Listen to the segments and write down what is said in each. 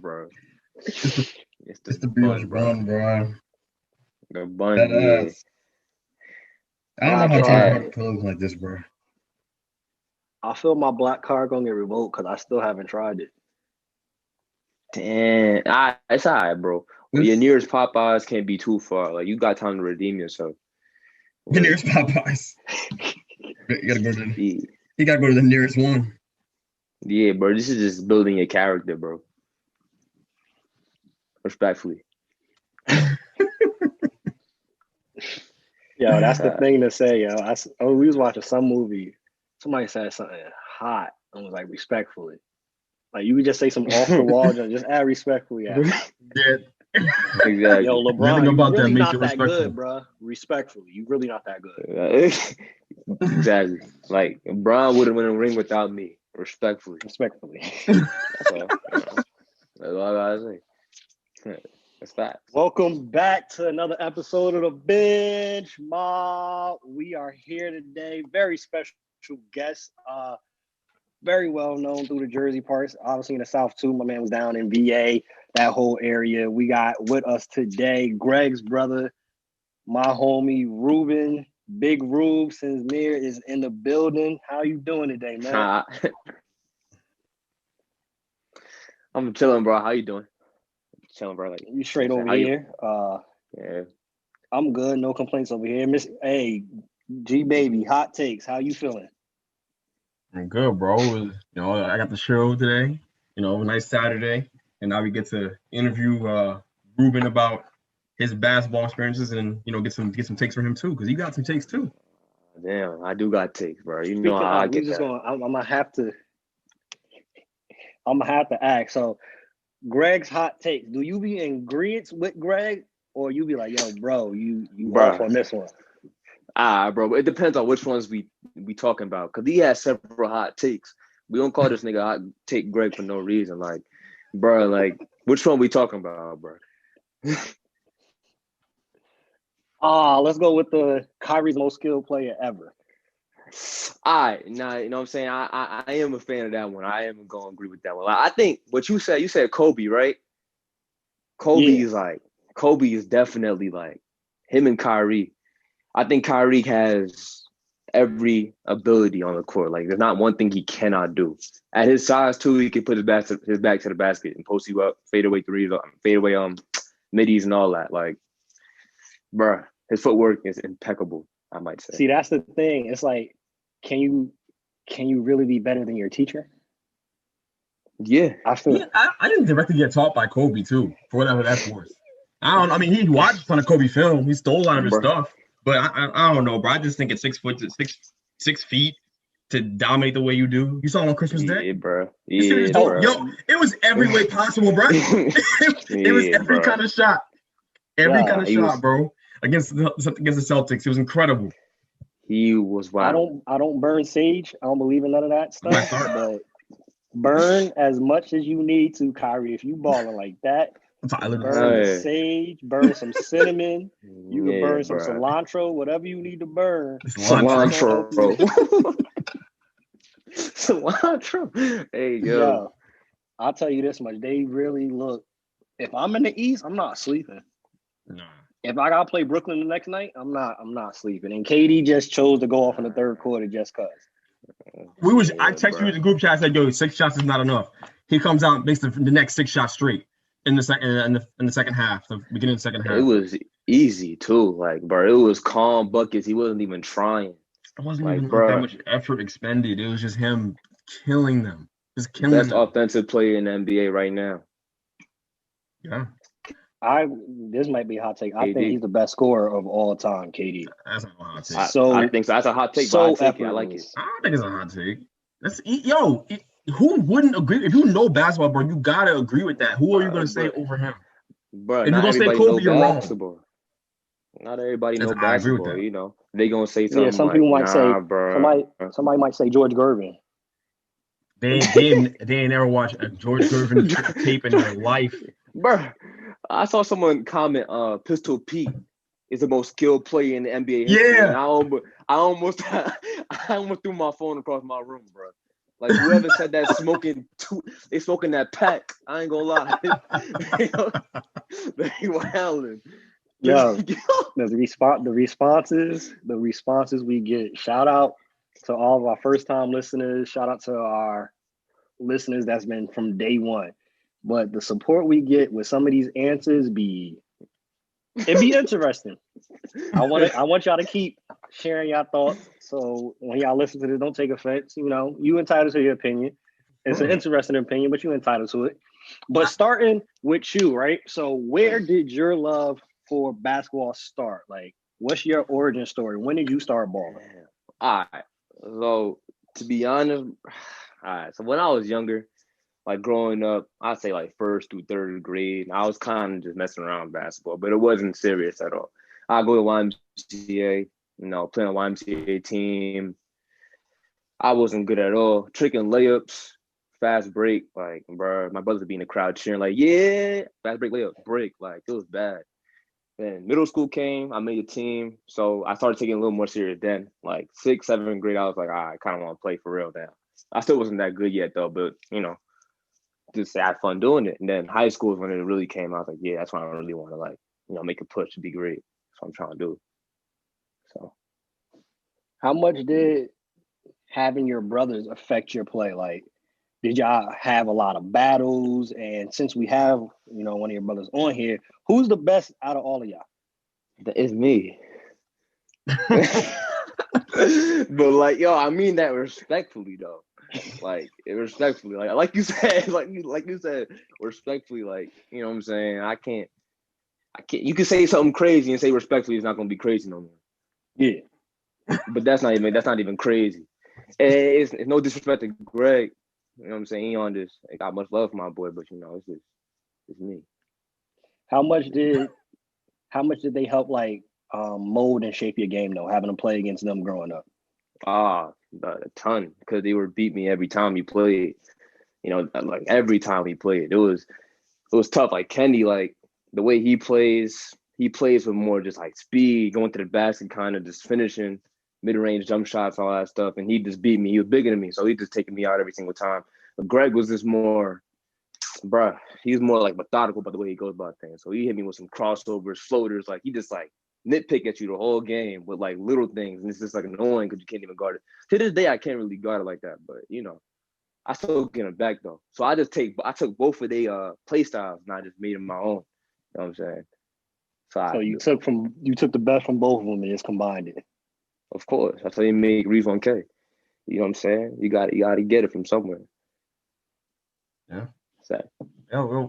bro. It's It's the the brioche bun, bro. bun, bro. The bun, That yeah. ass. I don't know I how What's Tony tried. Parker that? could look like this, bro. I feel my black card gonna get revoked because I still haven't tried it. Damn. It's all right, bro. Well, your This nearest Popeyes can't be too far. Like, you got time to redeem yourself. the Like, nearest Popeyes. You gotta go to the, yeah, you gotta go to the nearest one. yeah, bro. This is just building your character, bro. Respectfully. Yo, that's the thing to say, yo. We was watching some movie. Somebody said something hot and was like, respectfully. Like, you could just say some off the wall, just add respectfully after. Yeah. Yo, Exactly. LeBron, Nothing you about that really makes not it that good, respectful. bro. Respectfully, you really not that good. Exactly. Like, Brian wouldn't win a ring without me. Respectfully. Respectfully. That's all. That's all I gotta say. That's facts. Welcome back to another episode of the Bench Mob. We are here today. Very special guest. Very well known through the Jersey parts. Obviously in the South too. My man was down in VA, that whole area. We got with us today Greg's brother, my homie Reuben. Big Rube Synsmir is in the building. How you doing today, man? I'm chilling, bro. How you doing? Chilling, bro. Like, You straight over how you? here. Yeah. I'm good. No complaints over here. Hey, G baby, hot takes. How you feeling? I'm good, bro. I got the show today. Nice Saturday, and now we get to interview Reuben about his basketball experiences, and get some takes from him too, because he got some takes too. Damn, I do got takes, bro. You know Speaking how I of, we get just that. gonna. I'm gonna have to. I'm gonna have to ask. So, Greg's hot takes. Do you be in agreement with Greg, or you be like, "Yo, bro, you off Bro. on this one"? Bro. It depends on which ones we talking about. Cause he has several hot takes. We don't call this nigga hot take Greg for no reason. Like, bro, like which one we talking about, bro? Let's go with the Kyrie's most skilled player ever. All right, now you know what I'm saying. I am a fan of that one. I am gonna agree with that one. Like, I think what you said Kobe, right? Kobe is definitely like him and Kyrie. I think Kyrie has every ability on the court. Like, there's not one thing he cannot do. At his size too, he can put his back to the basket and post you up, fade away threes, fade away middies and all that. Like, bruh, his footwork is impeccable, I might say. See, that's the thing. It's like, can you really be better than your teacher? Yeah, I feel. I didn't directly get taught by Kobe too, for whatever that's worth. I mean, he watched a ton of Kobe film. He stole a lot of his bruh. stuff, but I don't know, bro. I just think at 6 foot to 6 feet to dominate the way you do. You saw him on Christmas Day. Yeah, bro. You see what Yeah, he's doing? bro. Yo, it was every way possible, bro. It was Yeah, every bro. kind of shot. Every kind of he shot, was bro. Against the Celtics. It was incredible. he was wild. I don't burn sage. I don't believe in none of that That's my stuff. start. But burn as much as you need to, Kyrie. If you balling like that, Tyler the burn the Creator. Hey. sage, burn some cinnamon. You can Yeah, burn some bro. cilantro, whatever you need to burn. Cilantro. Cilantro. Hey, yo. I'll tell you this much. They really look. If I'm in the East, I'm not sleeping. Nah. If I gotta play Brooklyn the next night, I'm not sleeping. And KD just chose to go off in the third quarter just cause. I texted you in the group chat. I said, "Yo, 6 shots is not enough." He comes out and makes the next 6 shots straight in the second half, the beginning of the second half. It was easy too, like, bro. It was calm buckets. He wasn't even trying. It wasn't Like, even bro, that much effort expended. It was just him killing them, just killing best them. offensive player in the NBA right now. Yeah, This might be a hot take. I KD. think he's the best scorer of all time, KD. that's not a hot take. I think so. That's a hot take, so but I take it. I like it. effortless. I don't think it's a hot take. Who wouldn't agree? If you know basketball, bro, you gotta agree with that. Who are you gonna say over him? Bro, If you're not gonna say everybody Kobe, know you're wrong. basketball. Not everybody know I agree with basketball. that. You know, they gonna say something. Yeah, some like, people might say bro. somebody might say George Gervin. They ain't never watched a George Gervin tape in their life. Bro, I saw someone comment, Pistol Pete is the most skilled player in the NBA history. Yeah. And I almost threw my phone across my room, bro. Like whoever said that they smoking that pack. I ain't gonna lie. They wildin'. Yo, the responses we get. Shout out to all of our first time listeners. Shout out to our listeners that's been from day one. But the support we get with some of these answers it'd be interesting. I want y'all to keep sharing your thoughts. So when y'all listen to this, don't take offense. You entitled to your opinion. It's an interesting opinion, but you're entitled to it. But starting with you, right? So where did your love for basketball start? Like, what's your origin story? When did you start balling? All right. So to be honest, all right. So when I was younger, like growing up, I'd say like first through third grade, I was kind of just messing around with basketball, but it wasn't serious at all. I go to YMCA, playing a YMCA team. I wasn't good at all. Tricking layups, fast break, like, bro, my brothers would be in the crowd cheering, like, yeah, fast break, layup, break. Like, it was bad. Then middle school came, I made a team. So I started taking it a little more serious then. Like 6th, 7th grade, I was like, I kind of want to play for real now. I still wasn't that good yet though, but just had fun doing it. And then high school is when it really came out. I was like, yeah, that's when I really want to make a push to be great. That's what I'm trying to do. So how much did having your brothers affect your play? Like, did y'all have a lot of battles? And since we have, one of your brothers on here, who's the best out of all of y'all? That is me. But like, yo, I mean that respectfully though. Like respectfully, like you said, like you said, respectfully, like, you know what I'm saying? I can't you can say something crazy and say respectfully it's not gonna be crazy no more. Yeah. But that's not even crazy. And it's no disrespect to Greg. You know what I'm saying? He on this. I got much love for my boy, but it's me. How much did they help mold and shape your game though, having to play against them growing up? A ton, because they would beat me every time he played. Like every time he played, it was tough. Like Kenny, like the way he plays with more just like speed, going to the basket, kind of just finishing mid-range jump shots, all that stuff. And he just beat me. He was bigger than me, so he just taking me out every single time. But Greg was just more, bruh. He's more like methodical about the way he goes about things. So he hit me with some crossovers, floaters. Like he just like nitpick at you the whole game with like little things, and it's just like annoying because you can't even guard it. To this day, I can't really guard it like that, but I still get them back though. So I took both of their play styles and I just made them my own. You know what I'm saying? So you took the best from both of them and just combined it. Of course, that's how you make Reef 1K. You know what I'm saying? You got to get it from somewhere. Yeah. So, yeah.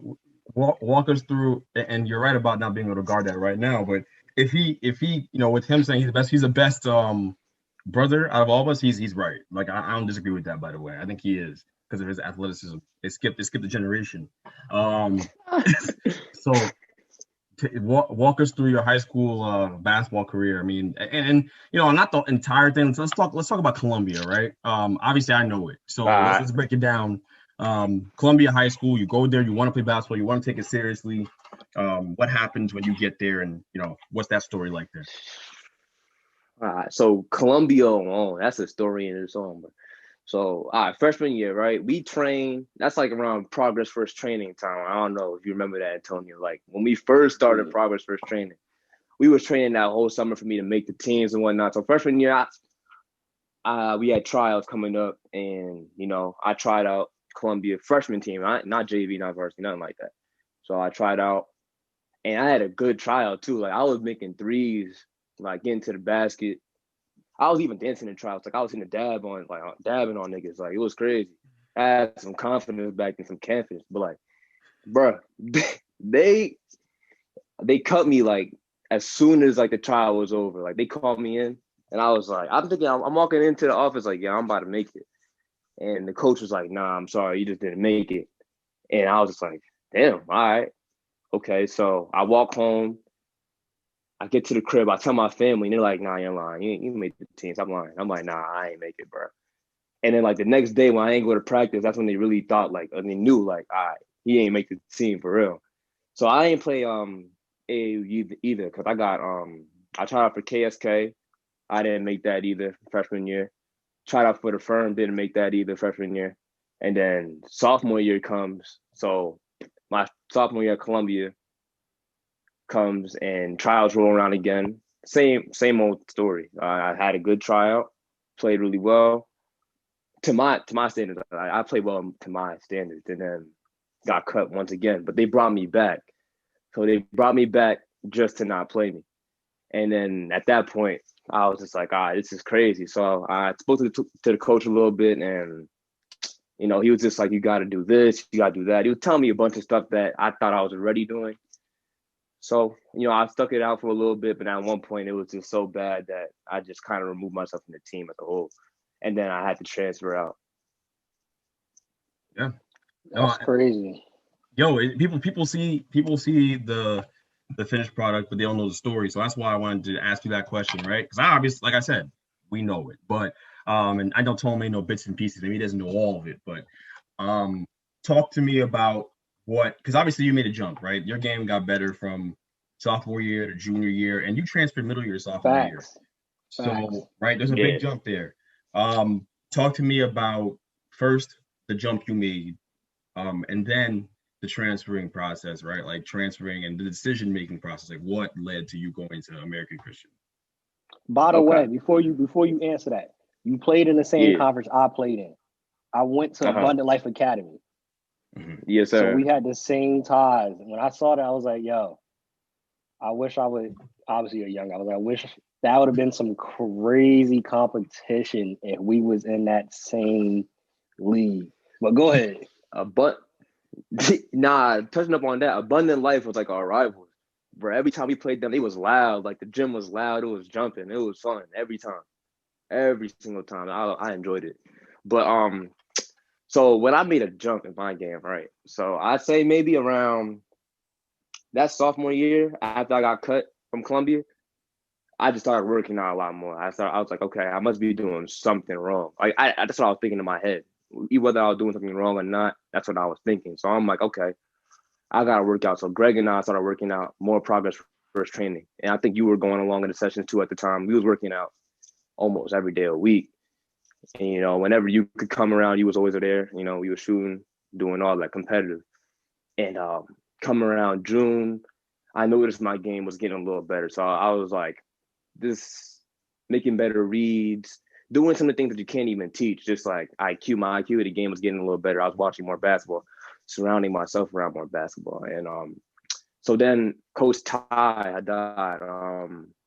Walk us through, and you're right about not being able to guard that right now. But if he, with him saying he's the best brother out of all of us, he's right. Like I don't disagree with that. By the way, I think he is because of his athleticism. It skipped a generation. So walk us through your high school basketball career. I mean, and not the entire thing. Let's talk about Columbia, right? Obviously I know it. So let's break it down. Columbia High School, you go there, you want to play basketball, you want to take it seriously. What happens when you get there, and what's that story like there? All right, so Columbia alone, that's a story in its own. So, all right, freshman year, right? We train. That's like around Progress First training time. I don't know if you remember that, Antonio. Like when we first started Progress First training, we was training that whole summer for me to make the teams and whatnot. So freshman year, we had trials coming up, and I tried out Columbia freshman team, not JV, not varsity, nothing like that. So I tried out, and I had a good tryout too. Like I was making threes, like getting to the basket. I was even dancing in trials. Like I was in the dabbing on niggas. Like it was crazy. I had some confidence back and some confidence, but like, bruh, they cut me like as soon as like the trial was over. Like they called me in, and I was like, I'm thinking I'm walking into the office like, yeah, I'm about to make it. And the coach was like, nah, I'm sorry, you just didn't make it. And I was just like, damn, all right. Okay, so I walk home. I get to the crib. I tell my family, and they're like, nah, you're lying. You made the team. Stop lying. I'm like, nah, I ain't make it, bro. And then, like, the next day when I ain't go to practice, that's when they really thought, like, and they knew, like, all right, he ain't make the team for real. So I ain't play AAU either because I tried out for KSK. I didn't make that either freshman year. tried out for the firm, didn't make that either freshman year. And then sophomore year comes. So my sophomore year at Columbia comes and trials roll around again. Same old story. I had a good tryout, played really well to my standards. I played well to my standards, and then got cut once again. But they brought me back, so they brought me back just to not play me. And then at that point, I was just like, all right, this is crazy. So I spoke to the coach a little bit, and he was just like, you got to do this, you got to do that. He was telling me a bunch of stuff that I thought I was already doing. So, I stuck it out for a little bit, but at one point it was just so bad that I just kind of removed myself from the team as a whole. And then I had to transfer out. Yeah. That's crazy. Yo, people see the finished product, but they don't know the story. So that's why I wanted to ask you that question, right? Because I obviously, like I said, we know it. But and I don't tell him no bits and pieces. Maybe he doesn't know all of it. But talk to me about because obviously you made a jump, right? Your game got better from sophomore year to junior year, and you transferred middle year to sophomore year. So, right, there's a big jump there. Talk to me about first the jump you made, and then the transferring process, right? Like transferring and the decision-making process. Like what led to you going to American Christian? By the way, before you answer that, you played in the same conference I played in. I went to Abundant Life Academy. Mm-hmm. Yes, sir. So we had the same ties. When I saw that, I was like, yo, I wish I would, obviously you're young. I wish that would have been some crazy competition if we was in that same league. But go ahead. Touching up on that, Abundant Life was like our rivals. Bro, every time we played them, it was loud. Like the gym was loud. It was jumping. It was fun every time. Every single time. I enjoyed it. But so when I made a jump in my game, right? So I'd say maybe around that sophomore year after I got cut from Columbia, I just started working out a lot more. I was like, okay, I must be doing something wrong. Like that's what I was thinking in my head. Whether I was doing something wrong or not, that's what I was thinking. So I'm like, okay, I gotta work out. So Greg and I started working out, more progress first training. And I think you were going along in the sessions too at the time. We was working out almost every day a week. And whenever you could come around, you was always there. We were shooting, doing all that competitive. And come around June, I noticed my game was getting a little better. So I was like, this making better reads, doing some of the things that you can't even teach, just like my IQ, the game was getting a little better. I was watching more basketball, surrounding myself around more basketball. And so then Coach Ty had died.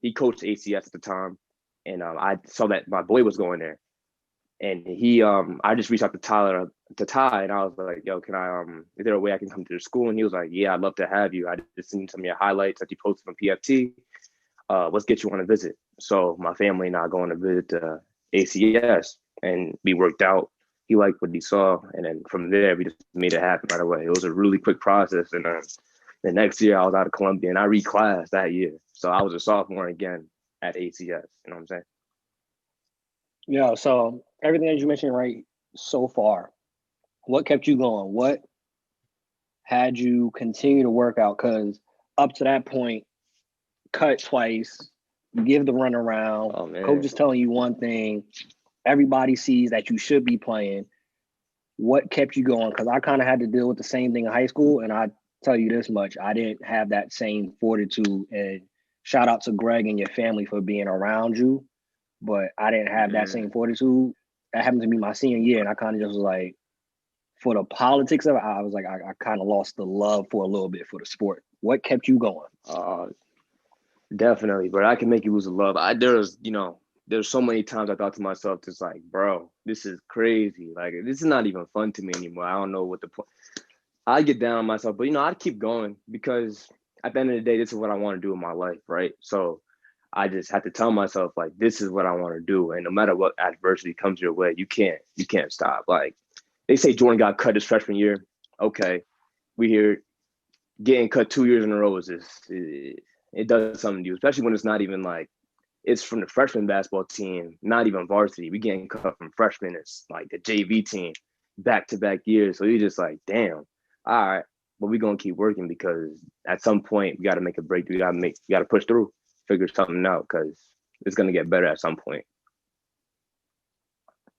He coached ACS at the time. And I saw that my boy was going there. And I just reached out to Ty, and I was like, yo, can I, is there a way I can come to the school? And he was like, yeah, I'd love to have you. I just seen some of your highlights that you posted on PFT. Let's get you on a visit. So my family and I going to visit ACS, and we worked out. He liked what he saw. And then from there, we just made it happen right away. It was a really quick process. And the next year I was out of Columbia, and I reclassed that year. So I was a sophomore again at ACS. You know what I'm saying? Yeah, so everything that you mentioned right so far, what kept you going? What had you continue to work out? Because up to that point, cut twice, you give the run around, coach is telling you one thing, everybody sees that you should be playing. What kept you going? Because I kind of had to deal with the same thing in high school, and I tell you this much, I didn't have that same fortitude. And shout out to Greg and your family for being around you. But I didn't have that same fortitude. That happened to me my senior year, and I kind of just was like, for the politics of it, I was like, I kind of lost the love for a little bit for the sport. What kept you going? Definitely, but I can make you lose the love. There's so many times I thought to myself, just like, bro, this is crazy. Like, this is not even fun to me anymore. I don't know what the point. I get down on myself, but I'd keep going because at the end of the day, this is what I want to do in my life, right? So I just had to tell myself, like, this is what I want to do. And no matter what adversity comes your way, you can't stop. Like, they say Jordan got cut his freshman year. Okay. We hear getting cut 2 years in a row it does something to you, especially when it's not even like, it's from the freshman basketball team, not even varsity. We getting cut from freshmen. It's like the JV team back-to-back years. So you're just like, damn, all right. But we're going to keep working because at some point we got to make a breakthrough. We got to push through. Figure something out because it's going to get better at some point.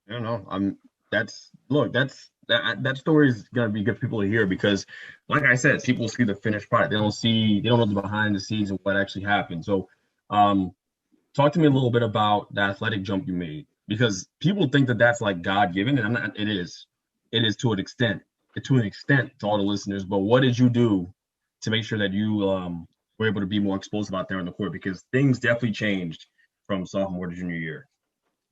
I don't know. That story is gonna be good for people to hear because, like I said, people see the finished product. They don't know the behind the scenes of what actually happened. So, um, talk to me a little bit about the athletic jump you made because people think that that's like God given, and it is to an extent to all the listeners. But what did you do to make sure that you were able to be more explosive out there on the court? Because things definitely changed from sophomore to junior year.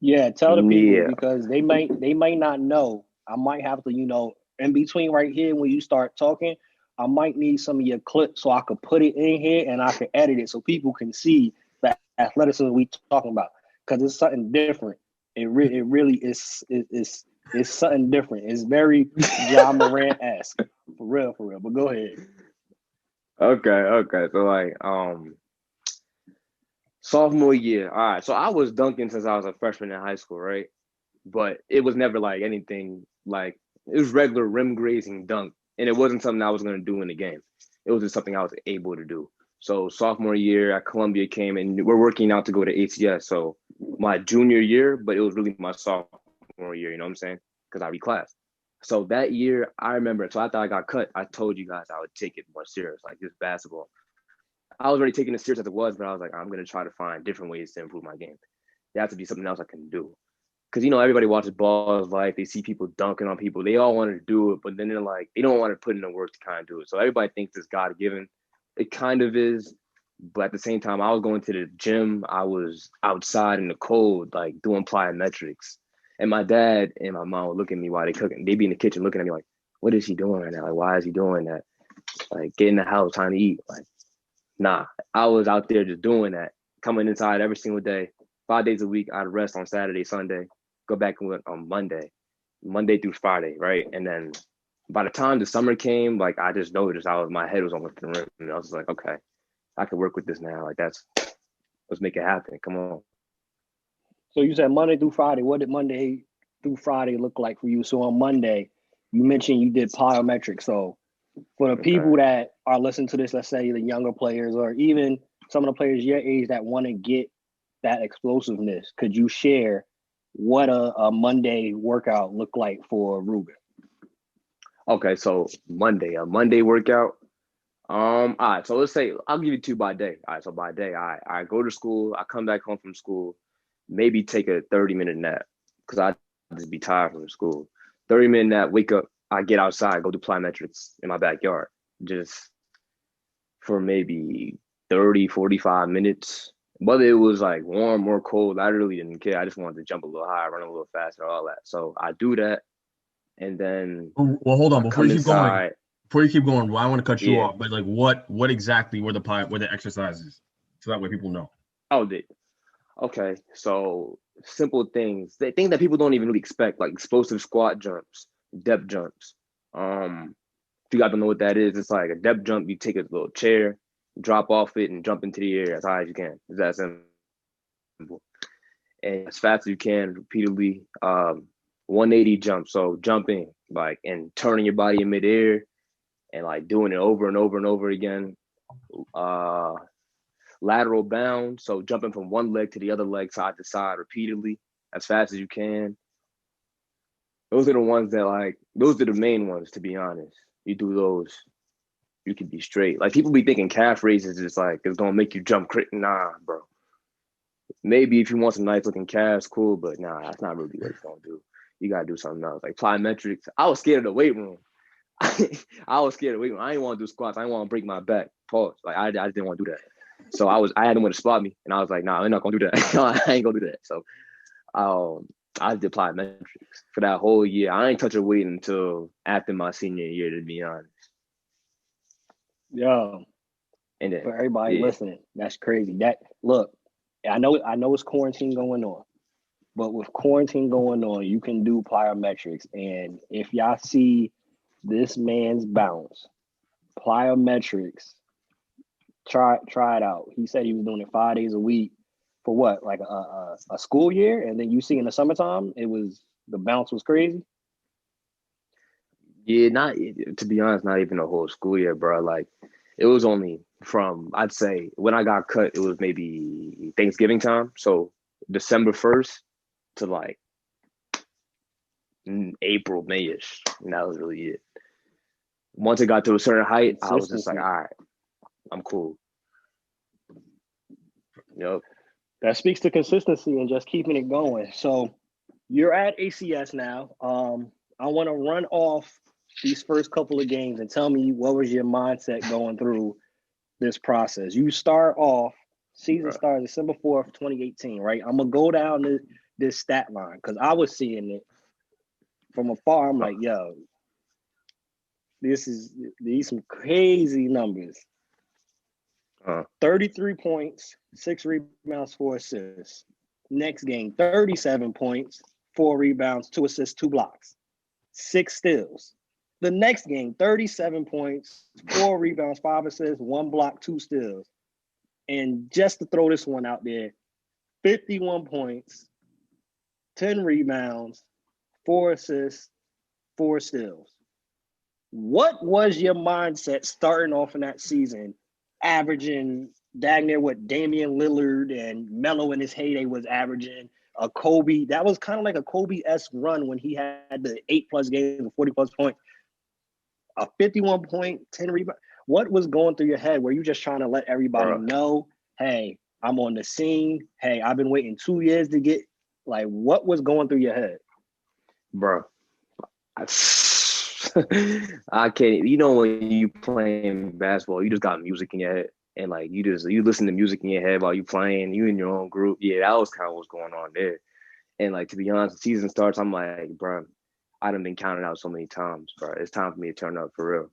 Yeah, tell the people Yeah. because they might not know. I might have to, in between right here when you start talking, I might need some of your clips so I could put it in here and I can edit it so people can see the athleticism we talking about because it's something different. It really is it's something different. It's very John Morant esque for real, for real. But go ahead. Okay. So like sophomore year. All right. So I was dunking since I was a freshman in high school, right? But it was never like anything like it was regular rim grazing dunk. And it wasn't something I was gonna do in the game. It was just something I was able to do. So sophomore year at Columbia came and we're working out to go to ACS. So my junior year, but it was really my sophomore year, you know what I'm saying? Because I reclassed. So that year, I remember. So after I got cut, I told you guys I would take it more serious, like this basketball. I was already taking it serious as it was, but I was like, I'm gonna try to find different ways to improve my game. There has to be something else I can do. Because everybody watches Ball's Life, they see people dunking on people, they all want to do it, but then they're like, they don't want to put in the work to kind of do it. So everybody thinks it's God given. It kind of is, but at the same time, I was going to the gym. I was outside in the cold, like doing plyometrics. And my dad and my mom would look at me while they cooking. They'd be in the kitchen looking at me like, what is he doing right now? Like, why is he doing that? Like, get in the house, time to eat. Like, nah, I was out there just doing that, coming inside every single day, 5 days a week. I'd rest on Saturday, Sunday, go back and work on Monday through Friday, right? And then by the time the summer came, like I just noticed my head was on the rim, and I was like, okay, I can work with this now. Like let's make it happen. Come on. So you said Monday through Friday. What did Monday through Friday look like for you? So on Monday, you mentioned you did plyometrics. So for the Okay. people that are listening to this, let's say the younger players or even some of the players your age that want to get that explosiveness, could you share what a Monday workout looked like for Reuben? Okay, so a Monday workout. All right, so let's say I'll give you two by day. All right, so by day, I go to school, I come back home from school, maybe take a 30-minute nap because I just be tired from school. 30-minute nap, wake up, I get outside, go do plyometrics in my backyard, just for maybe 30, 45 minutes. Whether it was like warm or cold, I really didn't care. I just wanted to jump a little higher, run a little faster, all that. So I do that, and then Well, hold on. I come inside. Before you keep going, well, I want to cut you Yeah. off. But like, what exactly were the exercises, so that way people know. Oh, okay. So simple things, the things that people don't even really expect, like explosive squat jumps, depth jumps. If you guys don't know what that is, it's like a depth jump. You take a little chair, drop off it, and jump into the air as high as you can. It's that simple. And as fast as you can, repeatedly. 180 jump. So jumping like and turning your body in midair and like doing it over and over and over again. Uh, Lateral bound. So jumping from one leg to the other leg, side to side, repeatedly as fast as you can. Those are the ones that those are the main ones, to be honest. You do those, you can be straight. Like people be thinking calf raises is like it's gonna make you jump nah, bro. Maybe if you want some nice looking calves, cool, but nah, that's not really what it's gonna do. You gotta do something else. Like plyometrics. I was scared of the weight room. I was scared of the weight room. I didn't want to do squats. I didn't want to break my back. Pause. Like I didn't want to do that. So I had them to spot me, and I was like, nah, I'm not gonna do that. I ain't gonna do that. So I did plyometrics for that whole year. I ain't touch a weight until after my senior year, to be honest. Yo, And then for everybody listening, that's crazy. That look, I know it's quarantine going on, but with quarantine going on, you can do plyometrics. And if y'all see this man's bounce, plyometrics, try it out. He said he was doing it 5 days a week for what, like a school year, and then you see in the summertime, the bounce was crazy. yeah, not to be honest, not even a whole school year, bro. Like it was only from I'd say when I got cut, it was maybe Thanksgiving time. So December 1st to like April, Mayish, and that was really it. Once it got to a certain height, I was just like, all right, I'm cool. Yep. That speaks to consistency and just keeping it going. So you're at ACS now. I want to run off these first couple of games and tell me what was your mindset going through this process. You start off, season started December 4th, 2018, right? I'm going to go down this stat line because I was seeing it from afar. I'm like, yo, these some crazy numbers. 33 points, 6 rebounds, 4 assists. Next game, 37 points, 4 rebounds, 2 assists, 2 blocks, 6 steals. The next game, 37 points, 4 rebounds, 5 assists, 1 block, 2 steals. And just to throw this one out there, 51 points, 10 rebounds, 4 assists, 4 steals. What was your mindset starting off in that season, averaging dang near what Damian Lillard and Melo in his heyday was averaging, a Kobe? That was kind of like a Kobe-esque run when he had the 8+ games and 40+ points, a 51 point, 10 rebound. What was going through your head? Were you just trying to let everybody know, hey, I'm on the scene. Hey, I've been waiting 2 years to get, like, what was going through your head? Bro, I can't. You know, when you playing basketball, you just got music in your head, and like you listen to music in your head while you playing. You in your own group. Yeah, that was kind of what's going on there. And like, to be honest, the season starts. I'm like, bro, I done been counted out so many times, bro. It's time for me to turn up for real.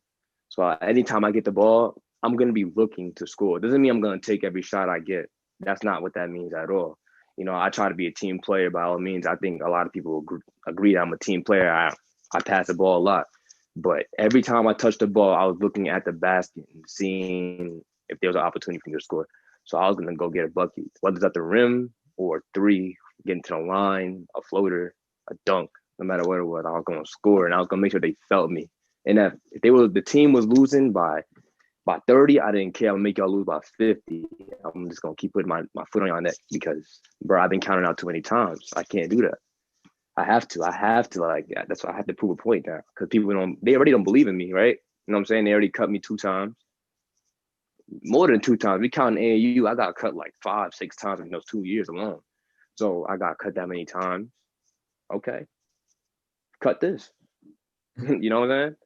So anytime I get the ball, I'm gonna be looking to score. Doesn't mean I'm gonna take every shot I get. That's not what that means at all. You know, I try to be a team player by all means. I think a lot of people agree that I'm a team player. I pass the ball a lot. But every time I touched the ball, I was looking at the basket and seeing if there was an opportunity for me to score. So I was going to go get a bucket, whether it's at the rim or 3, getting to the line, a floater, a dunk, no matter what it was, I was going to score, and I was going to make sure they felt me. And if the team was losing by 30, I didn't care. I'm going to make y'all lose by 50. I'm just going to keep putting my foot on y'all neck because, bro, I've been counted out too many times. I can't do that. I have to like, that's why I have to prove a point now because they already don't believe in me, right? You know what I'm saying? They already cut me 2 times, more than 2 times. We count AAU, I got cut like 5, 6 times in those 2 years alone. So I got cut that many times. Okay, cut this. You know what I'm saying?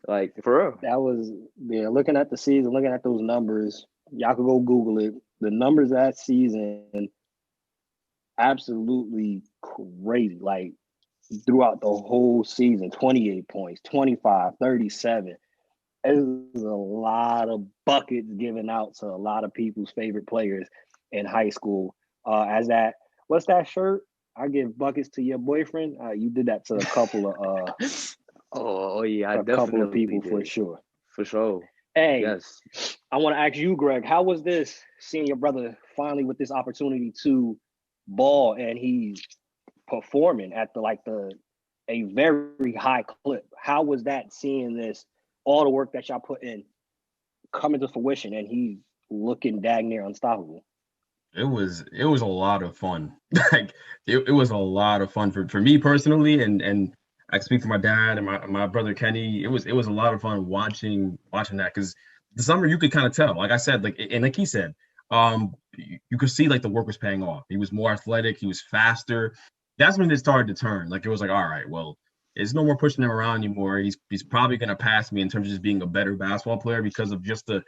Like, for real. That was, looking at the season, looking at those numbers, y'all could go Google it. The numbers that season, absolutely crazy. Like, throughout the whole season, 28 points, 25, 37. It was a lot of buckets given out to a lot of people's favorite players in high school. What's that shirt? I give buckets to your boyfriend. You did that to a couple of I a definitely couple of people did. for sure. For sure. Hey, yes. I want to ask you, Greg, how was this seeing your brother finally with this opportunity to ball and he's performing at a very high clip? How was that, seeing this, all the work that y'all put in, coming to fruition, and he's looking dang near unstoppable? It was a lot of fun. Like it was a lot of fun for me personally, and I speak for my dad and my brother Kenny. It was a lot of fun watching that because the summer you could kind of tell, like I said, like he said, you could see like the work was paying off. He was more athletic, he was faster. That's when it started to turn. Like it was like, all right, well, there's no more pushing him around anymore. He's probably gonna pass me in terms of just being a better basketball player because of just the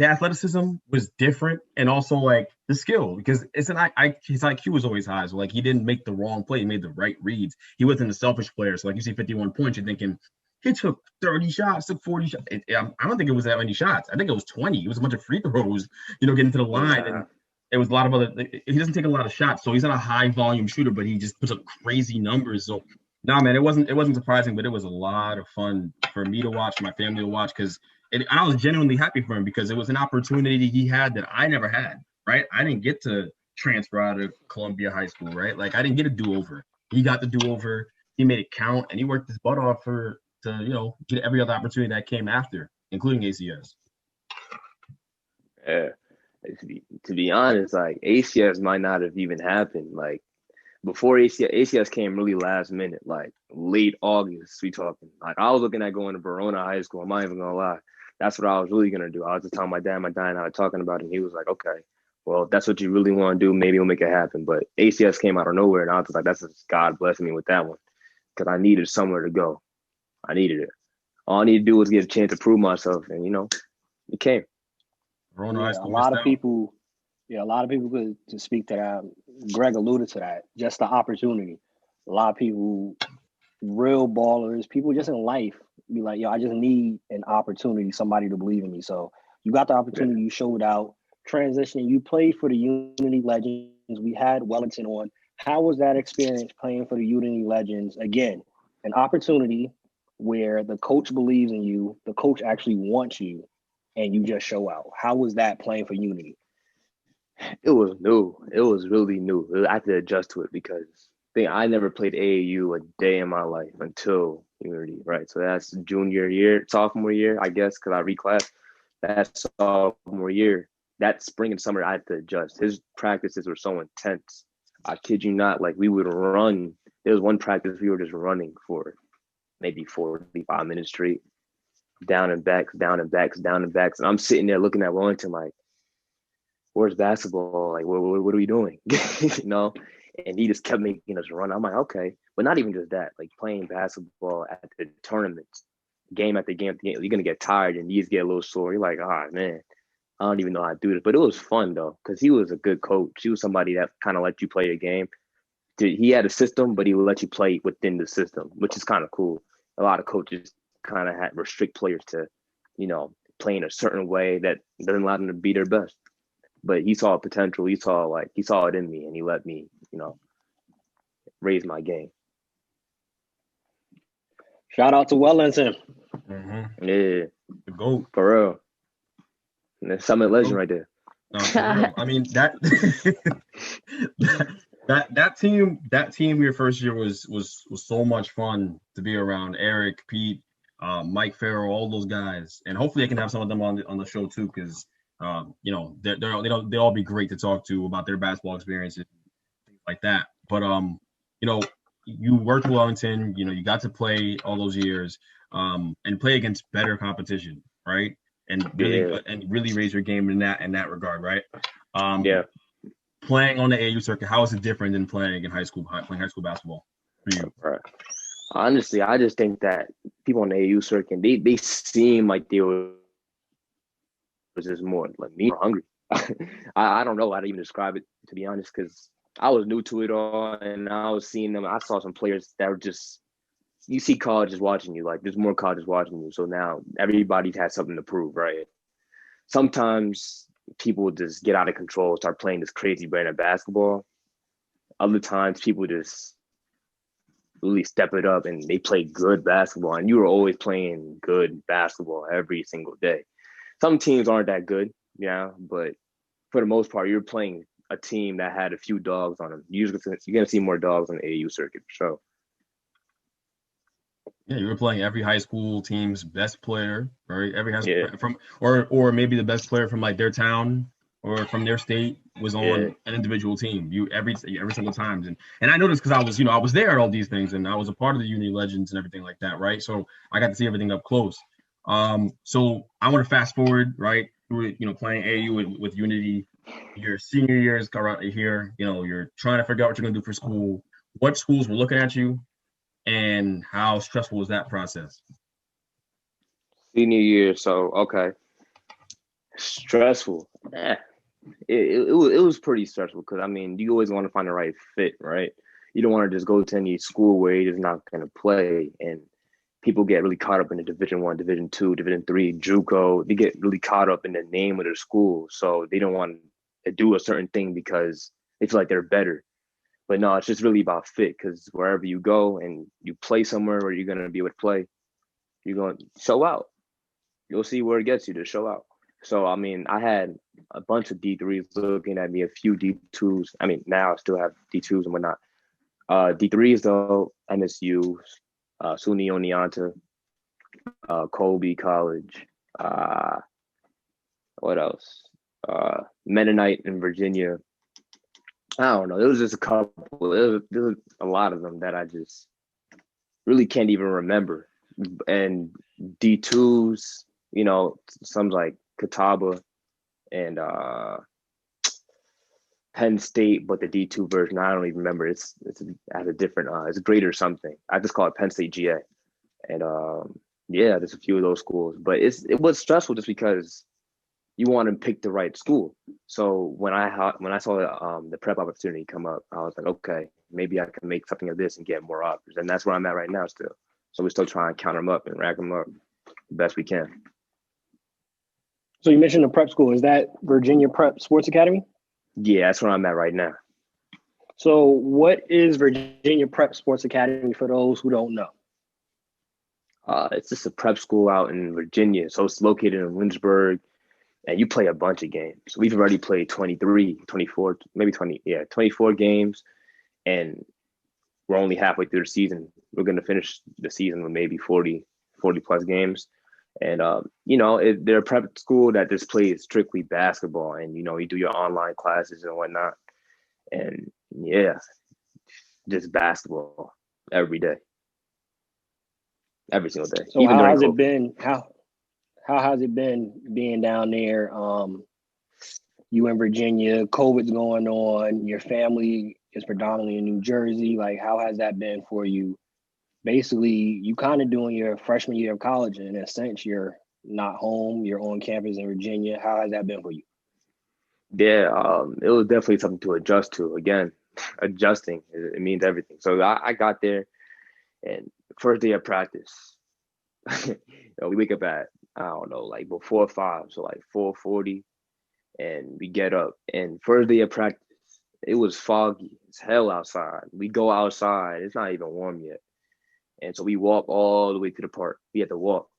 athleticism was different, and also like the skill, because his IQ was always high. So like he didn't make the wrong play, he made the right reads. He wasn't a selfish player. So like you see 51 points, you're thinking he took 30 shots, took 40 shots. I don't think it was that many shots. I think it was 20. It was a bunch of free throws, getting to the line, and it was a lot of other. He doesn't take a lot of shots, so he's not a high volume shooter, but he just puts up crazy numbers. So nah, man, it wasn't surprising, but it was a lot of fun for me to watch, my family to watch, because I was genuinely happy for him because it was an opportunity he had that I never had, right? I didn't get to transfer out of Columbia High School, right? Like I didn't get a do-over. He got the do-over. He made it count, and he worked his butt off to get every other opportunity that came after, including ACS. Yeah. To be honest, like ACS might not have even happened. Like before ACS came really last minute, like late August. We talking. Like I was looking at going to Verona High School. I'm not even gonna lie. That's what I was really gonna do. I was just telling my dad and I were talking about it, and he was like, "Okay, well, if that's what you really want to do, maybe we'll make it happen." But ACS came out of nowhere, and I was like, "That's just God blessing me with that one," because I needed somewhere to go. I needed it. All I needed to do was get a chance to prove myself, and it came. Verona High Yeah, a School lot missed of out. people. Yeah, a lot of people could to speak to that. Greg alluded to that. Just the opportunity. A lot of people, real ballers, people just in life, be like, "Yo, I just need an opportunity, somebody to believe in me." So you got the Yeah. opportunity. You showed out. Transitioning. You played for the Unity Legends. We had Wellington on. How was that experience playing for the Unity Legends? Again, an opportunity where the coach believes in you. The coach actually wants you, and you just show out. How was that playing for Unity? It was new. It was really new. I had to adjust to it because I never played AAU a day in my life until Unity, right? So that's junior year, sophomore year, I guess, because I reclassed. That sophomore year, that spring and summer, I had to adjust. His practices were so intense. I kid you not. Like we would run. There was one practice we were just running for maybe 45 minutes straight, down and backs, down and backs, down and backs. And I'm sitting there looking at Wellington like, where's basketball? Like, what are we doing? And he just kept making us run. I'm like, okay, but not even just that. Like playing basketball at the tournaments, game after game, you're gonna get tired and you just get a little sore. You're like, ah, man, I don't even know how to do this. But it was fun though, because he was a good coach. He was somebody that kind of let you play the game. He had a system, but he would let you play within the system, which is kind of cool. A lot of coaches kind of had restrict players to, play in a certain way that doesn't allow them to be their best, but he saw potential. He saw it in me, and he let me, raise my game. Shout out to Wellington. Mm-hmm. Yeah, The GOAT. for real. And the Summit legend right there. No, for real. I mean that that team your first year was so much fun to be around. Eric, Pete, Mike Farrell, all those guys, and hopefully I can have some of them on the show too, because they all be great to talk to about their basketball experiences, things like that. But you worked with Wellington, you got to play all those years, and play against better competition, right? And really raise your game in that regard, right? Yeah. Playing on the AU circuit, how is it different than playing in high school basketball for you? Right. Honestly, I just think that people on the AU circuit, they seem like they were just more like me, hungry. I don't know how to even describe it, to be honest, because I was new to it all, and I was seeing them. I saw some players that were just, you see colleges watching you, like there's more colleges watching you. So now everybody has something to prove, right? Sometimes people just get out of control, start playing this crazy brand of basketball. Other times people just really step it up and they play good basketball. And you were always playing good basketball every single day. Some teams aren't that good, but for the most part, you're playing a team that had a few dogs on them. You're gonna see more dogs on the AU circuit for sure. Yeah, you were playing every high school team's best player, right? Every high school Yeah. from or maybe the best player from like their town or from their state was Yeah. on an individual team. You every single time, and I noticed because I was there at all these things, and I was a part of the Unity Legends and everything like that, right? So I got to see everything up close. So I want to fast forward, right? Playing AU with Unity, your senior year is right here. You're trying to figure out what you're gonna do for school. What schools were looking at you? And how stressful was that process? Senior year, so okay. Stressful. It was pretty stressful because you always want to find the right fit, right? You don't want to just go to any school where you're just not going to play, and people get really caught up in the Division 1, Division 2, Division 3, JUCO. They get really caught up in the name of their school, so they don't want to do a certain thing because they feel like they're better. But no, it's just really about fit, because wherever you go and you play somewhere where you're going to be able to play, you're going to show out. You'll see where it gets you to show out. So, I had a bunch of D3s looking at me, a few D2s. Now I still have D2s and whatnot. D3s, though, MSU, SUNY Oneonta, Colby College. What else? Mennonite in Virginia. I don't know. It was just a couple. There was a lot of them that I just really can't even remember. And D2s, some like Catawba and Penn State, but the D2 version, I don't even remember. It has a different it's grade or something. I just call it Penn State GA. And yeah, there's a few of those schools. But it was stressful just because you want to pick the right school. So when I saw the prep opportunity come up, I was like, okay, maybe I can make something of this and get more offers. And that's where I'm at right now still. So we're still trying to count them up and rack them up the best we can. So you mentioned the prep school. Is that Virginia Prep Sports Academy? Yeah, that's where I'm at right now. So what is Virginia Prep Sports Academy for those who don't know? It's just a prep school out in Virginia. So it's located in Lynchburg, and you play a bunch of games. So we've already played 23, 24, maybe 20, 24 games, and we're only halfway through the season. We're going to finish the season with maybe 40 plus games. And, they're a prep school that just plays strictly basketball, and, you do your online classes and whatnot. And yeah, just basketball every day. Every single day. So Even how during has COVID. it been? How has it been being down there? You in Virginia, COVID's going on. Your family is predominantly in New Jersey. Like, how has that been for you? Basically, you kind of doing your freshman year of college, and in a sense, you're not home. You're on campus in Virginia. How has that been for you? Yeah, it was definitely something to adjust to. Again, adjusting, it means everything. So I got there, and first day of practice, we wake up at, I don't know, like before 5, so like 4:40, and we get up. And first day of practice, it was foggy. It's hell outside. We go outside. It's not even warm yet. And so we walk all the way to the park. We had to walk.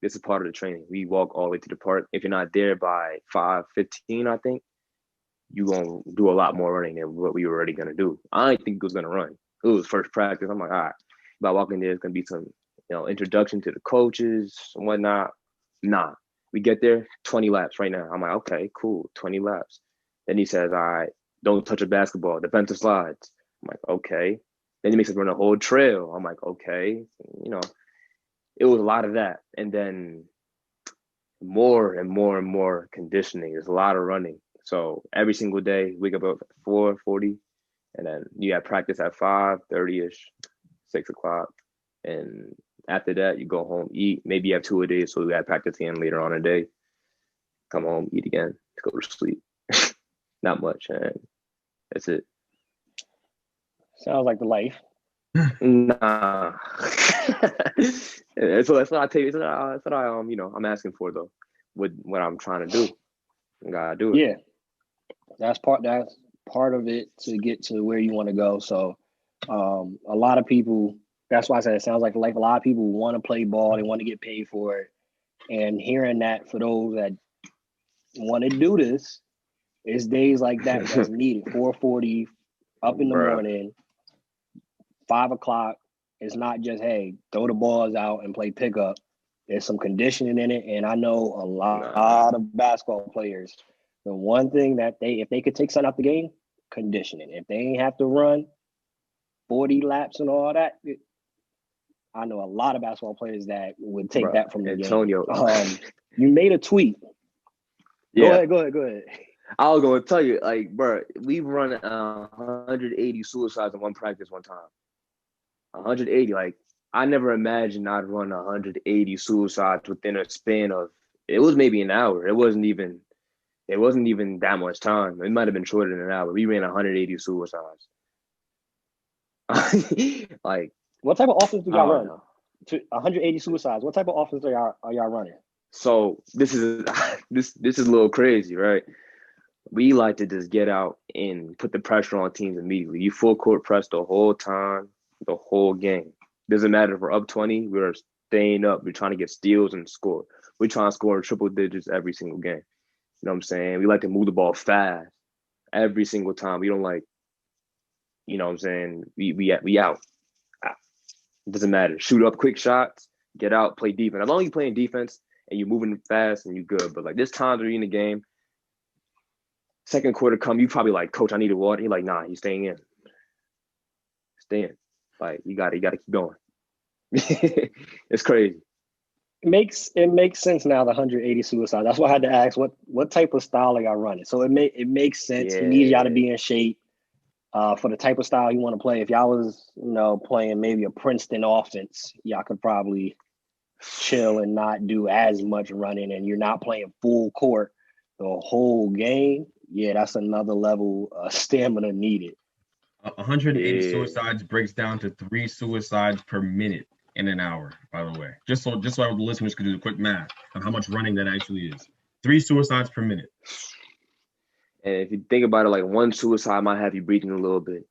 This is part of the training. We walk all the way to the park. If you're not there by 5:15, I think, you're going to do a lot more running than what we were already going to do. I didn't think it was going to run. It was first practice. I'm like, all right, by walking there, it's going to be some, introduction to the coaches and whatnot. Nah, we get there, 20 laps right now. I'm like, okay, cool, 20 laps. Then he says, all right, don't touch a basketball, defensive slides. I'm like, okay. Then he makes us run a whole trail. I'm like, okay. It was a lot of that. And then more and more and more conditioning. There's a lot of running. So every single day, wake up at 4:40, and then you have practice at 5:30ish, 6 o'clock. And after that, you go home, eat. Maybe you have 2 a days, so we have practice again later on in the day. Come home, eat again, go to sleep. Not much, and that's it. Sounds like the life. Nah. So that's what I tell you. That's what I'm asking for though. With what I'm trying to do, I gotta do it. Yeah, that's part of it to get to where you want to go. So, a lot of people. That's why I said it sounds like life. A lot of people want to play ball. They want to get paid for it. And hearing that for those that want to do this, it's days like that that's needed. 4:40 up in the morning, 5 o'clock. It's not just, hey, throw the balls out and play pickup. There's some conditioning in it. And I know a lot of basketball players. The one thing that if they could take something out the game, conditioning. If they ain't have to run 40 laps and all that, I know a lot of basketball players that would take that from the Antonio. game. You made a tweet. Yeah. Go ahead. I was going to tell you, like, bro, we've run 180 suicides in one practice one time. 180, like, I never imagined I'd run 180 suicides within a span of, it was maybe an hour. It wasn't even that much time. It might have been shorter than an hour. We ran 180 suicides. Like, what type of offense do y'all run? To 180 suicides. What type of offense are y'all running? So this is this is a little crazy, right? We like to just get out and put the pressure on teams immediately. You full court press the whole time, the whole game. Doesn't matter if we're up 20, we're staying up. We're trying to get steals and score. We're trying to score triple digits every single game. You know what I'm saying? We like to move the ball fast every single time. We don't like, you know what I'm saying? We out. It doesn't matter. Shoot up quick shots, get out, play defense. As long as you're playing defense and you're moving fast and you're good. But like this time they're in the game, Second quarter come, you probably like, Coach, I need a water. He's like, nah, he's staying in. Stay in. Like, you gotta keep going. It's crazy. It makes sense now, the 180 suicide. That's why I had to ask what type of style are y'all running. So it makes sense. He needs y'all to be in shape for the type of style you want to play. If y'all was, playing maybe a Princeton offense, y'all could probably chill and not do as much running, and you're not playing full court the whole game. Yeah, that's another level of stamina needed. 180 suicides breaks down to 3 suicides per minute in an hour, by the way. Just so the listeners could do the quick math on how much running that actually is. 3 suicides per minute. And if you think about it, like 1 suicide might have you breathing a little bit.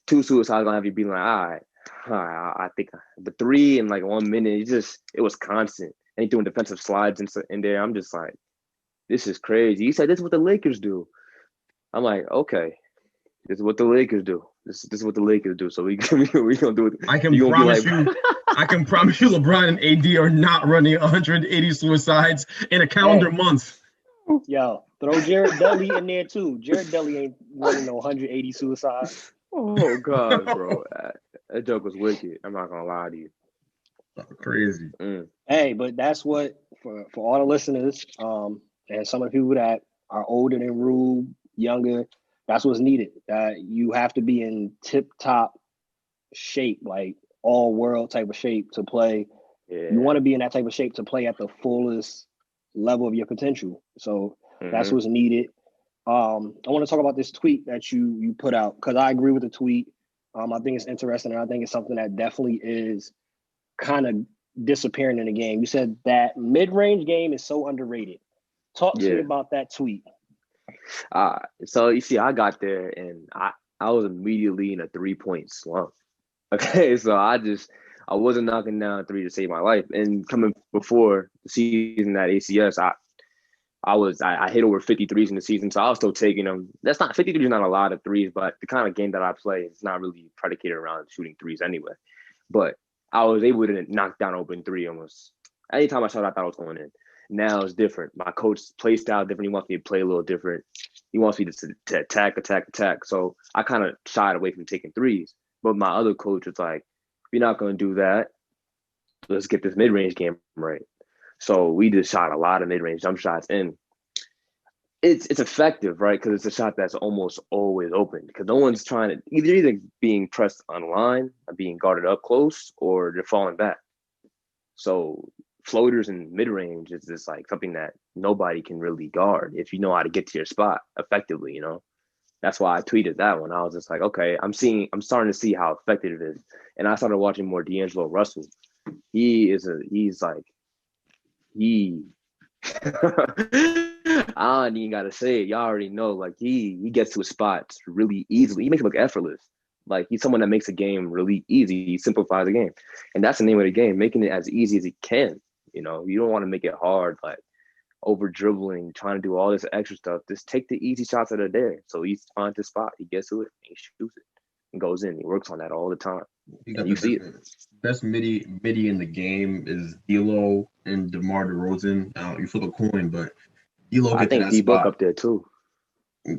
2 suicides gonna have you being like, all right, I think the 3 in like 1 minute, it was constant. And he doing defensive slides in there. I'm just like, this is crazy. He said this is what the Lakers do. I'm like, okay, this is what the Lakers do. This is what the Lakers do. So we gonna do it. I can promise you, LeBron and AD are not running 180 suicides in a calendar month. Yo, throw Jared Dudley in there too. Jared Dudley ain't running no 180 suicides. Oh God, bro, that joke was wicked. I'm not gonna lie to you. Crazy. Hey, but that's what for all the listeners, and some of the people that are older than Rube, younger, that's what's needed. You have to be in tip-top shape, like all-world type of shape to play. Yeah. You want to be in that type of shape to play at the fullest level of your potential. So that's what's needed. I want to talk about this tweet that you put out, because I agree with the tweet. I think it's interesting, and I think it's something that definitely is kind of disappearing in the game. You said that mid-range game is so underrated. Talk to me about that tweet. So you see, I got there and I was immediately in a 3-point slump. Okay, so I wasn't knocking down 3 to save my life. And coming before the season at ACS, I hit over 53s in the season, so I was still taking them. 53 is not a lot of threes, but the kind of game that I play is not really predicated around shooting threes anyway. But I was able to knock down open 3 almost anytime I shot. I thought I was going in. Now it's different. My coach's play style different. He wants me to play a little different. He wants me to attack. So I kind of shied away from taking threes. But my other coach was like, if you're not going to do that, let's get this mid-range game right. So we just shot a lot of mid-range jump shots, and it's effective, right? Because it's a shot that's almost always open, because no one's trying to either being pressed on the line, or being guarded up close, or they're falling back. So floaters in mid-range is just like something that nobody can really guard if you know how to get to your spot effectively, That's why I tweeted that one. I was just like, okay, I'm starting to see how effective it is. And I started watching more D'Angelo Russell. I don't even gotta say it. Y'all already know, like he gets to his spots really easily. He makes it look effortless. Like he's someone that makes a game really easy. He simplifies the game. And that's the name of the game, making it as easy as he can. You don't want to make it hard, like over dribbling, trying to do all this extra stuff. Just take the easy shots that are there. So he finds his spot, he gets to it, and he shoots it and goes in. He works on that all the time. You see it. Best midi in the game is D'Lo and DeMar DeRozan. You flip a coin, but D'Lo gets to that spot. I think D-Book up there too.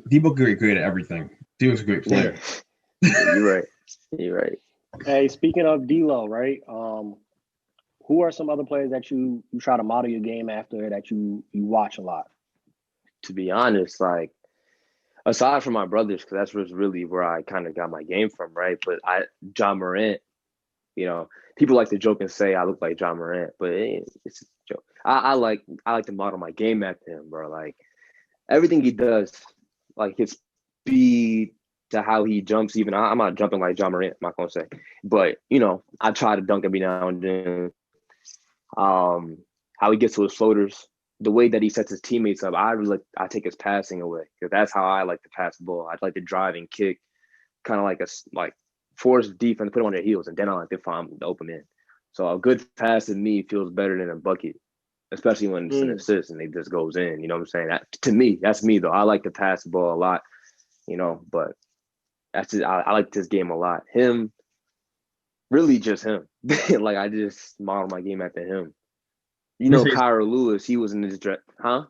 D-Book great at everything. D-Book's a great player. You're right. Hey, speaking of D'Lo, right? Who are some other players that you try to model your game after, that you watch a lot? To be honest, like aside from my brothers, because that's really where I kind of got my game from, right? But John Morant, people like to joke and say I look like John Morant, but it's a joke. I like to model my game after him, bro. Like everything he does, like his speed to how he jumps. Even I'm not jumping like John Morant, I'm not gonna say, but I try to dunk every now and then. How he gets to his floaters, the way that he sets his teammates up, I take his passing away, because that's how I like to pass the ball. I'd like to drive and kick, kind of like force defense, put them on their heels, and then I like to find the open end. So a good pass to me feels better than a bucket, especially when it's an assist and it just goes in. You know what I'm saying? To me, that's me though. I like to pass the ball a lot, but that's it. I like this game a lot. Him, really just him. Like I just model my game after him. Kyra Lewis, he was in this draft, huh?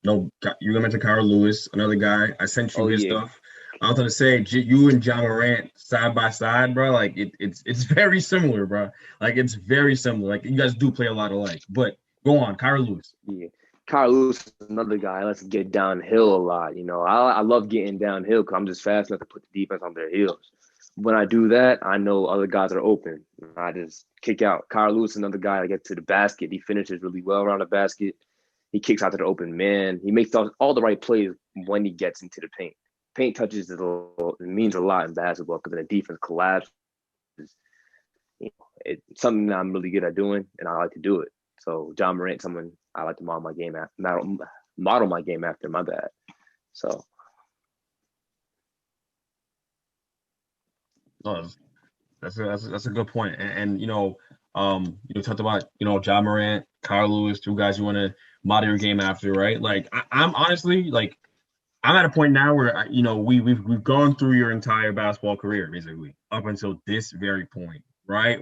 No, you mentioned Kyle Lewis, another guy. I sent you Oh his yeah, stuff. I was gonna say you and John Morant side by side, bro. Like it's very similar, bro. Like it's very similar. Like you guys do play a lot alike. But go on, Kyle Lewis. yeah. Kyle Lewis is another guy. Let's get downhill a lot. I love getting downhill because I'm just fast enough to put the defense on their heels. When I do that, I know other guys are open. I just kick out. Kyle Lewis is another guy that gets to the basket. He finishes really well around the basket. He kicks out to the open man. He makes all the right plays when he gets into the paint. Paint touches it means a lot in basketball because the defense collapses. It's something that I'm really good at doing, and I like to do it. So John Morant, someone I like to model my game after. Model my game after. My bad. So No, that's a good point. And you talked about John Morant, Kyle Lewis, two guys you want to model your game after, right? Like I'm honestly like I'm at a point now where we've gone through your entire basketball career basically up until this very point, right?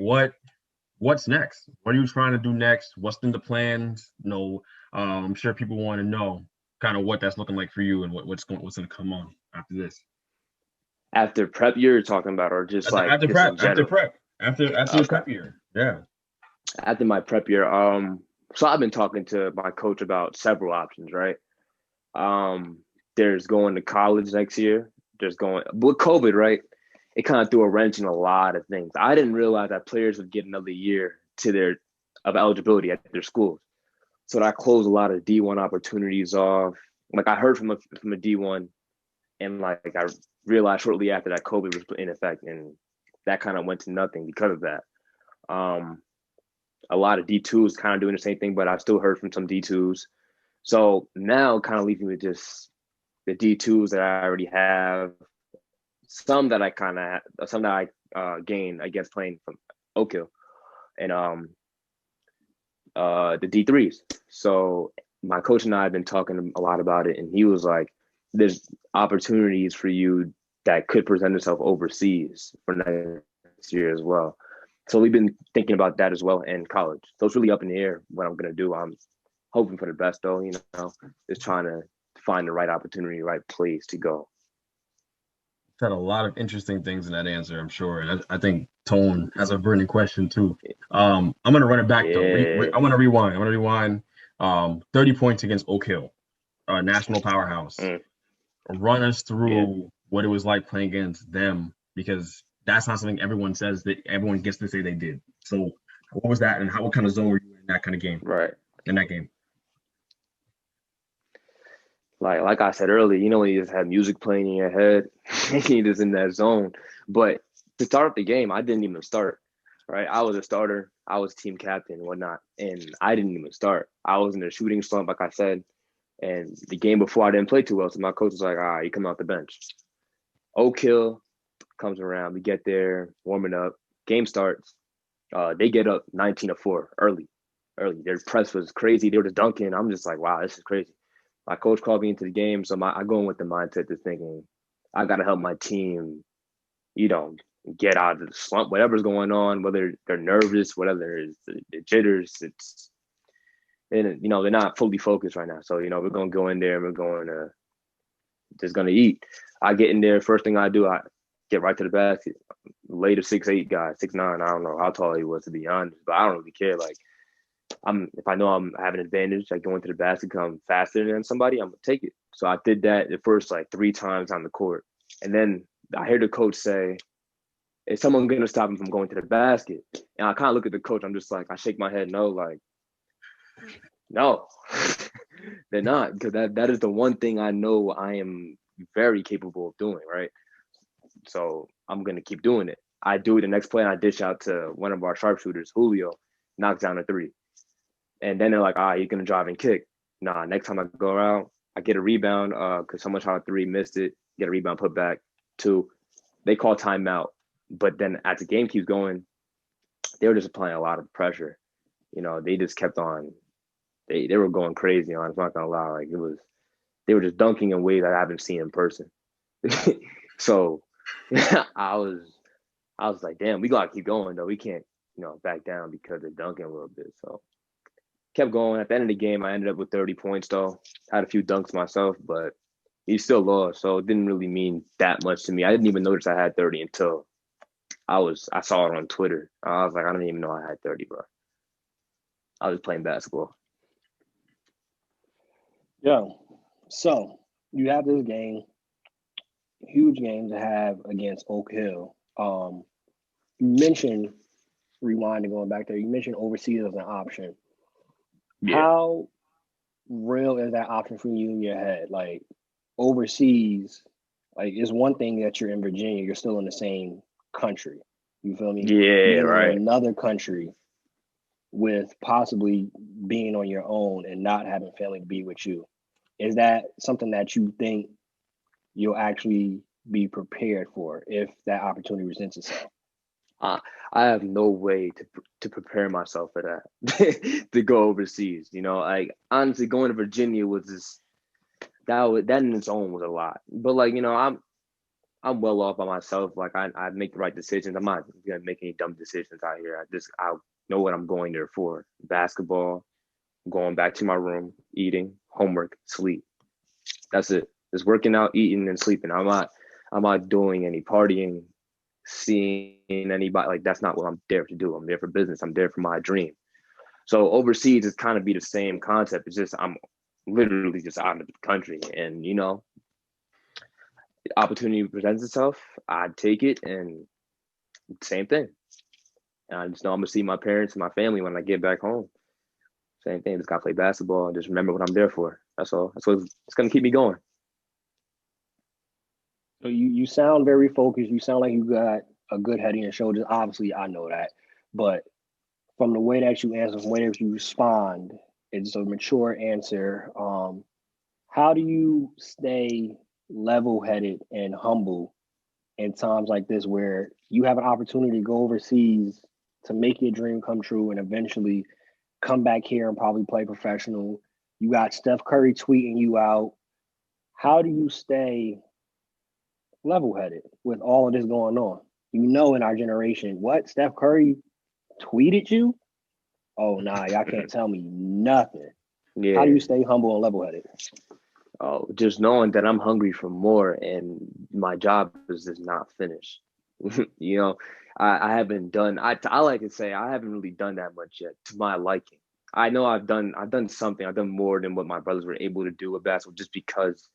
What's next? What are you trying to do next? What's in the plans? I'm sure people want to know kind of what that's looking like for you and what's going to come on after this. after prep year you're talking about, or just like After just prep, in general? after your Okay. prep year, yeah. After my prep year, so I've been talking to my coach about several options, right? Um, there's going to college next year. There's going with COVID, right? It kind of threw a wrench in a lot of things. I didn't realize that players would get another year to their of eligibility at their schools. So that closed a lot of D1 opportunities off. Like I heard from a D1, and like I realized shortly after that COVID was in effect, and that kind of went to nothing because of that. Um, a lot of D2s kind of doing the same thing, but I've still heard from some D2s. So now kind of leaving with just the D2s that I already have, some that I gained against playing from Oak Hill, and the D3s. So my coach and I have been talking a lot about it, and he was like, "There's opportunities for you that could present itself overseas for next year as well." So we've been thinking about that as well in college. So it's really up in the air what I'm gonna do. I'm hoping for the best though, just trying to find the right opportunity, right place to go. Said a lot of interesting things in that answer, I'm sure. And I think Tone has a burning question too. I'm gonna run it back though. Yeah. I'm gonna rewind. 30 points against Oak Hill, national powerhouse. Mm, Run us yeah. through what it was like playing against them, because that's not something everyone gets to say they did. So what was that, and what kind of zone were you in that kind of game? Right. In that game? Like I said earlier, when you just have music playing in your head, and you're just in that zone. But to start the game, I didn't even start. Right, I was a starter. I was team captain and whatnot, and I didn't even start. I was in a shooting slump, like I said. And the game before, I didn't play too well. So my coach was like, "All right, you come out the bench." Oak Hill comes around. We get there, warming up. Game starts. They get up 19-4 early. Early. Their press was crazy. They were just dunking. I'm just like, wow, this is crazy. My coach called me into the game, so I go in with the mindset to thinking I got to help my team, you know, get out of the slump, whatever's going on, whether they're nervous, whatever it's the jitters. And they're not fully focused right now. So we're gonna go in there and we're going to just gonna eat. I get in there. First thing I do, I get right to the basket. Later 6'8" guy, 6'9". I don't know how tall he was to be honest, but I don't really care. Like if I know I'm having an advantage, I go into the basket, come faster than somebody, I'm gonna take it. So I did that the first like 3 times on the court, and then I hear the coach say, "Is someone gonna stop him from going to the basket?" And I kind of look at the coach. I'm just like, I shake my head, no, like, no, they're not, because that is the one thing I know I am very capable of doing, right? So I'm gonna keep doing it. I do it the next play, and I dish out to one of our sharpshooters, Julio, knocks down a three. And then they're like, all right, you're gonna drive and kick. Nah, next time I go around, I get a rebound, because someone shot a three, missed it, get a rebound, put back. Two, they call timeout. But then as the game keeps going, they were just applying a lot of pressure. They just kept on, they were going crazy on it. I'm not gonna lie. Like they were just dunking in ways I haven't seen in person. So I was like, damn, we gotta keep going though. We can't, back down because they're dunking a little bit. So kept going. At the end of the game, I ended up with 30 points though. Had a few dunks myself, but he still lost, so it didn't really mean that much to me. I didn't even notice I had 30 until I saw it on Twitter. I was like, I didn't even know I had 30, bro. I was playing basketball. Yeah. So you have this game, huge game to have against Oak Hill. You mentioned rewinding, going back there. You mentioned overseas as an option. Yeah. How real is that option for you in your head? Like overseas, like it's one thing that you're in Virginia, you're still in the same country. You feel me? Yeah, Being right. in another country with possibly being on your own and not having family to be with you. Is that something that you think you'll actually be prepared for if that opportunity presents itself? I have no way to prepare myself for that to go overseas. You know, like honestly, going to Virginia was just that in its own was a lot. But like, you know, I'm well off by myself. Like I make the right decisions. I'm not gonna make any dumb decisions out here. I know what I'm going there for. Basketball, going back to my room, eating, homework, sleep. That's it. Just working out, eating, and sleeping. I'm not doing any partying, seeing anybody. Like that's not what I'm there to do. I'm there for business. I'm there for my dream. So overseas is kind of be the same concept. It's just I'm literally just out of the country, and you know, the opportunity presents itself, I'd take it, and same thing. And I just know I'm gonna see my parents and my family when I get back home. Same thing. Just gotta play basketball and just remember what I'm there for. That's all. That's what's gonna keep me going. So you sound very focused. You sound like you got a good head on your shoulders. Obviously, I know that. But from the way that you answer, from the way that you respond, it's a mature answer. How do you stay level-headed and humble in times like this where you have an opportunity to go overseas to make your dream come true and eventually come back here and probably play professional? You got Steph Curry tweeting you out. How do you stay level-headed with all of this going on? You know, in our generation, what? Steph Curry tweeted you? Oh, nah, y'all can't tell me nothing. Yeah. How do you stay humble and level-headed? Oh, just knowing that I'm hungry for more and my job is just not finished. You know, I haven't done. I like to say I haven't really done that much yet to my liking. I know I've done something. I've done more than what my brothers were able to do with basketball, just because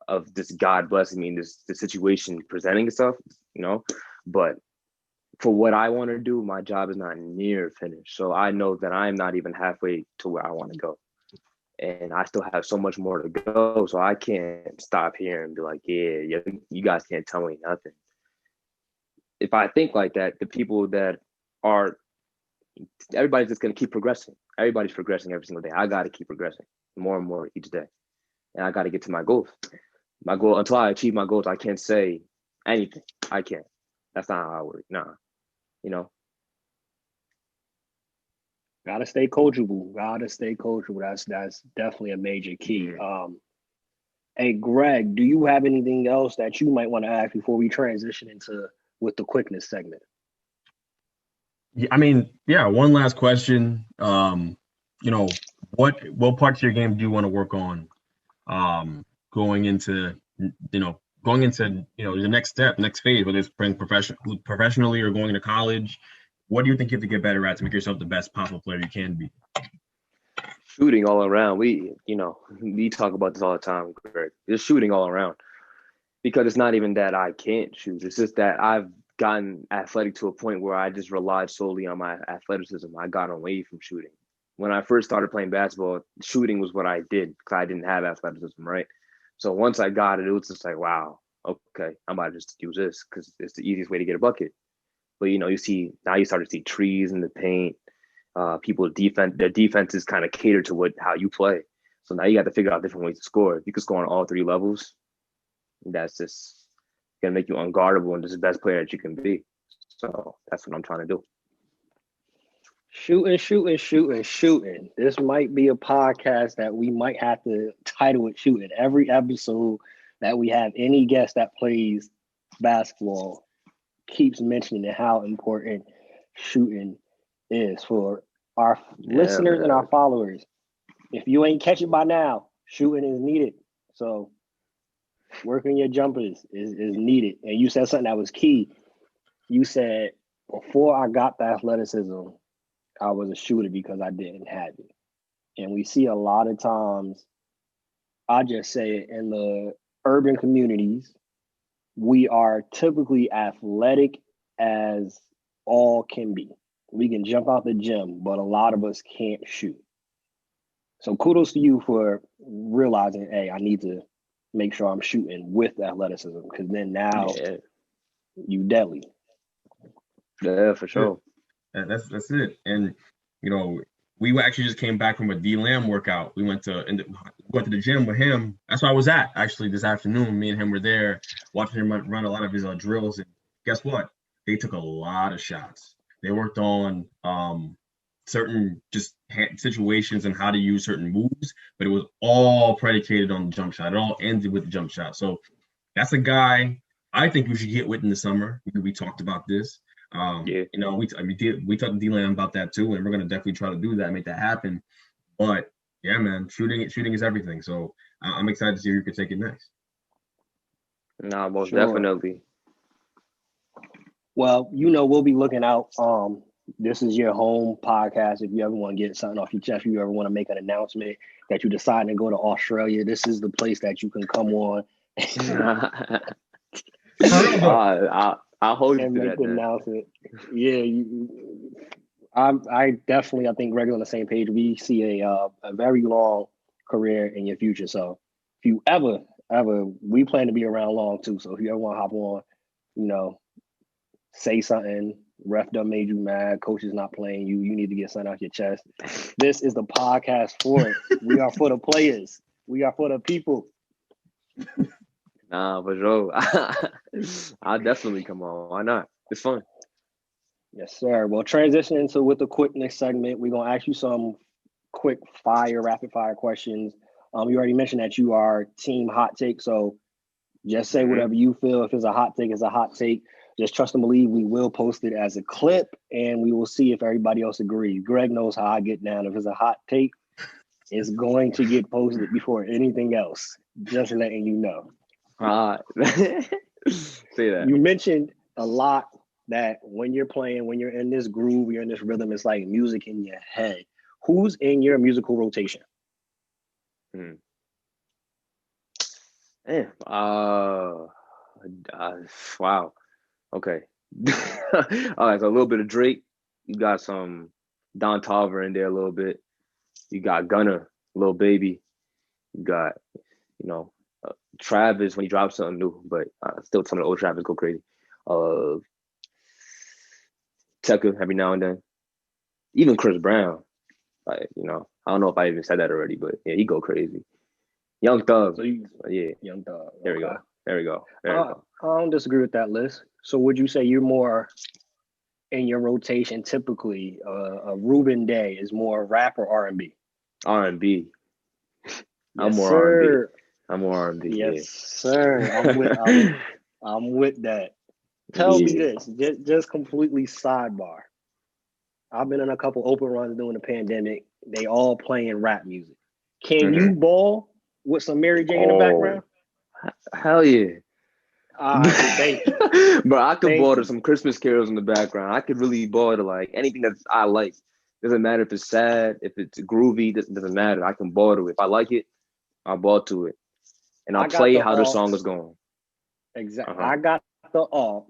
of this God blessing me and the situation presenting itself. You know, but for what I want to do, my job is not near finished. So I know that I'm not even halfway to where I want to go. And I still have so much more to go. So I can't stop here and be like, yeah, you guys can't tell me nothing. If I think like that, the people that are, everybody's just going to keep progressing. Everybody's progressing every single day. I got to keep progressing more and more each day. And I got to get to my goals. My goal, until I achieve my goals, I can't say anything. I can't. That's not how I work. Nah, you know. Gotta stay coachable. Gotta stay coachable. That's definitely a major key. Hey, Greg, do you have anything else that you might want to ask before we transition into with the quickness segment? Yeah, I mean, yeah. One last question. You know, what parts of your game do you want to work on? Going into the next step, next phase, whether it's playing professionally or going to college. What do you think you have to get better at to make yourself the best possible player you can be? Shooting all around. We talk about this all the time, Greg. Just shooting all around. Because it's not even that I can't shoot. It's just that I've gotten athletic to a point where I just relied solely on my athleticism. I got away from shooting. When I first started playing basketball, shooting was what I did because I didn't have athleticism, right? So once I got it, it was just like, wow, okay, I'm about to just use this because it's the easiest way to get a bucket. But you start to see trees in the paint. Their defense is kind of catered to how you play. So now you got to figure out different ways to score. If you can score on all three levels, that's just gonna make you unguardable and just the best player that you can be. So that's what I'm trying to do. Shooting. This might be a podcast that we might have to title it shooting. Every episode that we have any guest that plays basketball keeps mentioning how important shooting is for our listeners and our followers. If you ain't catch it by now, shooting is needed. So working your jumpers is needed. And you said something that was key. You said, before I got the athleticism, I was a shooter because I didn't have it. And we see a lot of times, I just say it, in the urban communities, we are typically athletic as all can be. We can jump out the gym, but a lot of us can't shoot. So kudos to you for realizing, hey, I need to make sure I'm shooting with athleticism, because then now you deadly. Yeah, for sure. That's it. And we actually just came back from a D Lamb workout. We went to the gym with him. That's where I was at actually this afternoon. Me and him were there watching him run a lot of his drills. And guess what? They took a lot of shots. They worked on certain just situations and how to use certain moves, but it was all predicated on the jump shot. It all ended with the jump shot. So that's a guy I think we should get with in the summer. We talked about this. We talked to D-Lam about that too, and we're gonna definitely try to do that, make that happen. But yeah, man, shooting is everything. So I'm excited to see who could take it next. Nah, most definitely. Well, we'll be looking out. This is your home podcast. If you ever want to get something off your chest, if you ever want to make an announcement that you decide to go to Australia, this is the place that you can come on. I'll hold you and to make that. The announcement. Yeah, I think Greg on the same page. We see a very long career in your future. So if you ever, we plan to be around long too. So if you ever want to hop on, say something. Ref done made you mad. Coach is not playing you. You need to get something off your chest. This is the podcast for it. We are for the players. We are for the people. Nah, for sure. I'll definitely come on. Why not? It's fun. Yes, sir. Well, transition into with the quickness segment. We're gonna ask you some quick rapid fire questions. You already mentioned that you are team hot take, so just say whatever you feel. If it's a hot take, it's a hot take. Just trust and believe. We will post it as a clip, and we will see if everybody else agrees. Greg knows how I get down. If it's a hot take, it's going to get posted before anything else. Just letting you know. Say that. You mentioned a lot that when you're playing, when you're in this groove, you're in this rhythm, it's like music in your head. Who's in your musical rotation? Wow. Okay. All right, so a little bit of Drake. You got some Don Toliver in there a little bit. You got Gunna, Lil Baby. You got, Travis when he drops something new, but still some of the old Travis go crazy. Tekka every now and then. Even Chris Brown. I don't know if I even said that already, but yeah, he go crazy. Young Thug. Young Thug. There we go. I don't disagree with that list. So would you say you're more in your rotation typically a Reuben Day is more rap or R&B? R&B. I'm more R&B. Yes, sir. I'm with that. Tell me this, just completely sidebar. I've been in a couple open runs during the pandemic. They all playing rap music. Can you ball with some Mary J in the background? Hell yeah. Thank you. But I could ball to some Christmas carols in the background. I could really ball to like anything that I like. Doesn't matter if it's sad, if it's groovy, doesn't matter. I can ball to it. If I like it, I'll ball to it. And I'll play how the song is going. Exactly. I got the aux.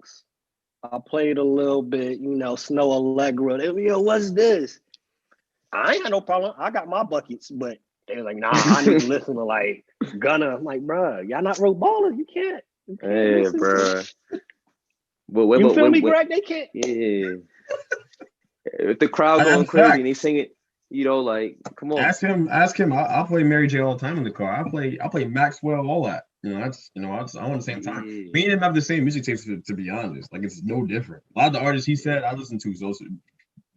I played a little bit, Snow Allegra. They were, yo, what's this? I ain't got no problem. I got my buckets, but they were like, nah, I need to listen to like Gunna. I'm like, bro, y'all not real ballers. You can't hey, bro. You feel me, Greg? They can't. Yeah. If the crowd going crazy and they sing it, come on. Ask him. I'll play Mary J all the time in the car. I'll play Maxwell, all that. That's on the same time. Yeah. Me and him have the same music tastes, to be honest. Like, it's no different. A lot of the artists he said I listen to. So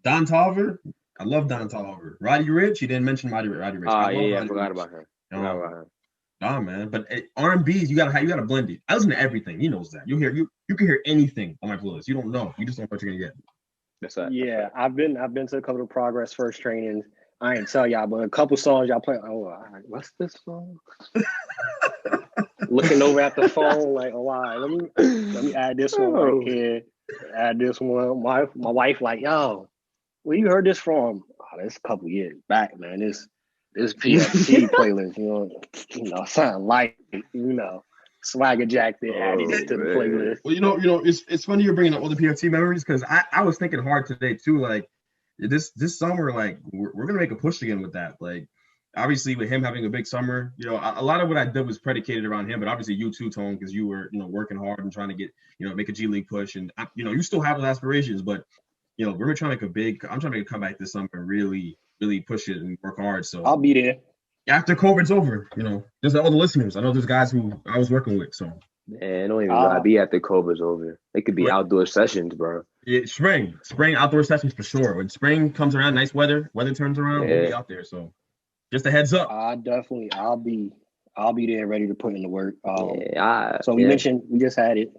Don Toliver, I love Don Toliver. Roddy Ricch, he didn't mention Roddy Ricch. I forgot about him. Nah, man. But R&B's, you gotta blend it. I listen to everything. He knows that. You can hear anything on my playlist. You don't know. You just don't know what you're gonna get. That's right. Yeah, I've been to a couple of Progress first trainings. I ain't tell y'all, but a couple songs y'all play. Oh, all right, what's this song? Looking over at the phone, like, oh, all right, let me add this one right here. Add this one. My wife, like, yo, where you heard this from? Oh, that's a couple years back, man. This PFT playlist, you know, something like, Swagger Jack there added it to the playlist. Well, it's funny you're bringing up all the PFT memories because I was thinking hard today too. Like this summer, like we're gonna make a push again with that. Like obviously with him having a big summer, a lot of what I did was predicated around him, but obviously you too, Tone, because you were working hard and trying to get make a G League push, and you still have those aspirations, but we're trying to I'm trying to make a comeback this summer and really push it and work hard. So I'll be there. After COVID's over, there's all the listeners. I know there's guys who I was working with. So man, don't even gotta be after COVID's over. It could be outdoor sessions, bro. Yeah, spring outdoor sessions for sure. When spring comes around, nice weather turns around, we'll be out there. So just a heads up. I'll be there ready to put in the work. So we mentioned, we just had it,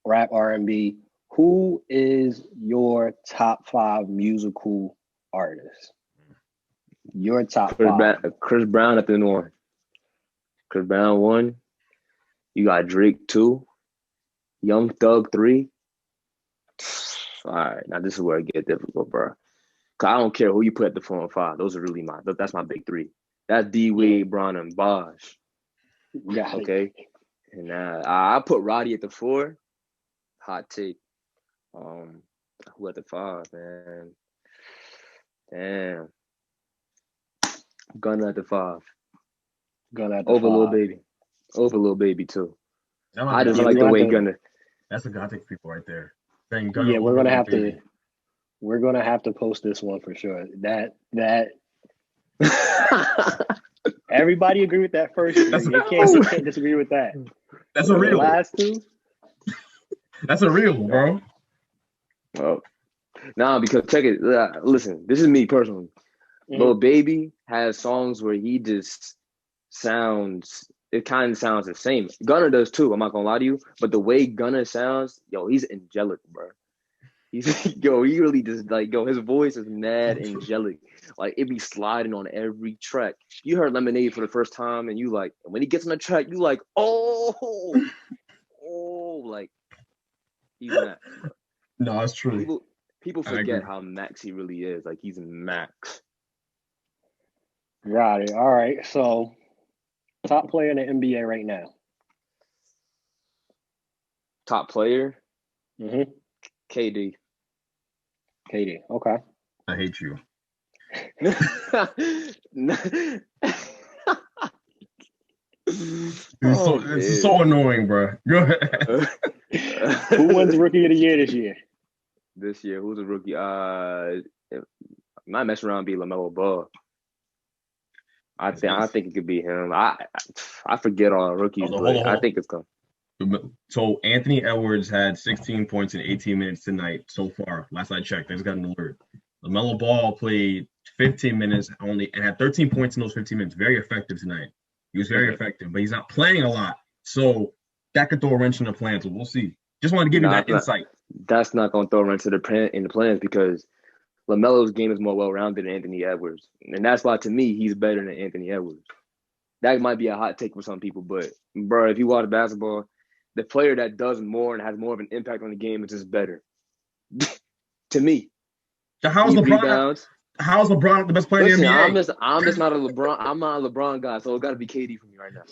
rap, R&B. Who is your top 5 musical artists? Your top 5. Chris Brown at the 1. Chris Brown 1. You got Drake 2. Young Thug 3. All right, now this is where it gets difficult, bro. Cause I don't care who you put at the 4 and 5. Those are really that's my big 3. That's D Wade, Bron, and Bosh. Yeah. Okay. And I put Roddy at the 4. Hot take. Who at the 5, man? Damn. Gunna at the 5. Gunna at the over 5. Lil Baby. Over Lil Baby too. I just Yeah, like the way Gunna. That's the gothic people right there. Yeah, we're gonna have to. We're gonna have to post this one for sure. That everybody agree with that first. You can't disagree with that. That's a real. The last 2. That's a real one, bro. Well, nah, because check it. Listen, this is me personally. Lil Baby has songs where he just sounds. It kind of sounds the same. Gunna does too. I'm not gonna lie to you, but the way Gunna sounds, he's angelic, bro. He really just his voice is mad angelic. Like it be sliding on every track. You heard Lemonade for the first time, and when he gets on the track, you like, like he's Max. Bro. No, it's true. People forget how Max he really is. Like he's Max. Got it. All right. So, top player in the NBA right now. Top player. KD. Okay. I hate you. It's so annoying, bro. Go ahead. Who wins Rookie of the Year this year? This year, who's a rookie? Might mess around and be LaMelo Ball. I think it could be him. I forget all rookies, but I think it's coming. So Anthony Edwards had 16 points in 18 minutes tonight so far. Last I checked, I just got an alert. LaMelo Ball played 15 minutes only and had 13 points in those 15 minutes. Very effective tonight. He was very effective, but he's not playing a lot. So that could throw a wrench in the plans. So we'll see. Just wanted to give you that insight. That's not going to throw a wrench in the plans because LaMelo's game is more well-rounded than Anthony Edwards. And that's why, to me, he's better than Anthony Edwards. That might be a hot take for some people, but, bro, if you watch basketball, the player that does more and has more of an impact on the game is just better. To me. So how's LeBron the best player in the NBA? I'm just not a LeBron. I'm not a LeBron guy, so it got to be KD for me right now.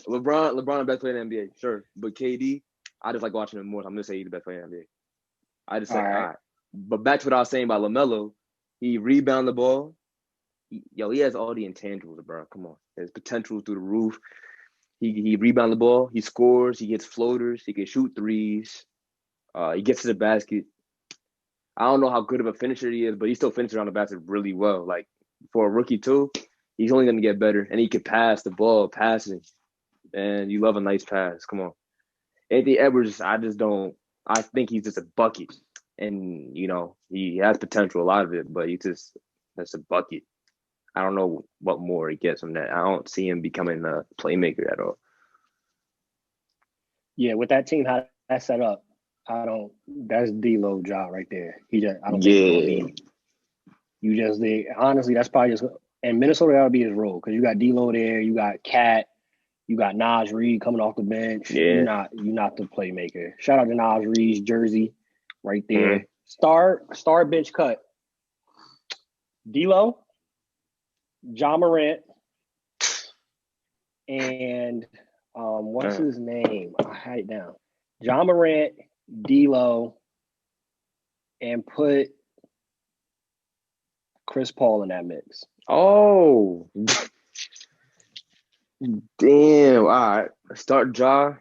LeBron, the best player in the NBA, sure. But KD, I just like watching him more. So I'm going to say he's the best player in the NBA. I just say, all right. But back to what I was saying about LaMelo, he rebound the ball. He has all the intangibles, bro. Come on. His potential through the roof. He rebound the ball. He scores. He gets floaters. He can shoot threes. He gets to the basket. I don't know how good of a finisher he is, but he still finishes around the basket really well. Like, for a rookie, too, he's only going to get better. And he can pass the ball, passing. And you love a nice pass. Come on. Anthony Edwards, I think he's just a bucket. And, he has potential, a lot of it, but that's a bucket. I don't know what more he gets from that. I don't see him becoming a playmaker at all. Yeah, with that team, how that's set up, that's D-Lo job right there. I don't think he's gonna leave. Honestly, that's probably just. And Minnesota gotta be his role because you got D'Lo there, you got Cat, you got Naj Reid coming off the bench. Yeah. You're not the playmaker. Shout out to Naj Reid's jersey, right there. Star bench cut. D'Lo, John Morant, and what's his name? I had it down. John Morant, D'Lo, and put Chris Paul in that mix. Oh, damn! All right, start Ja,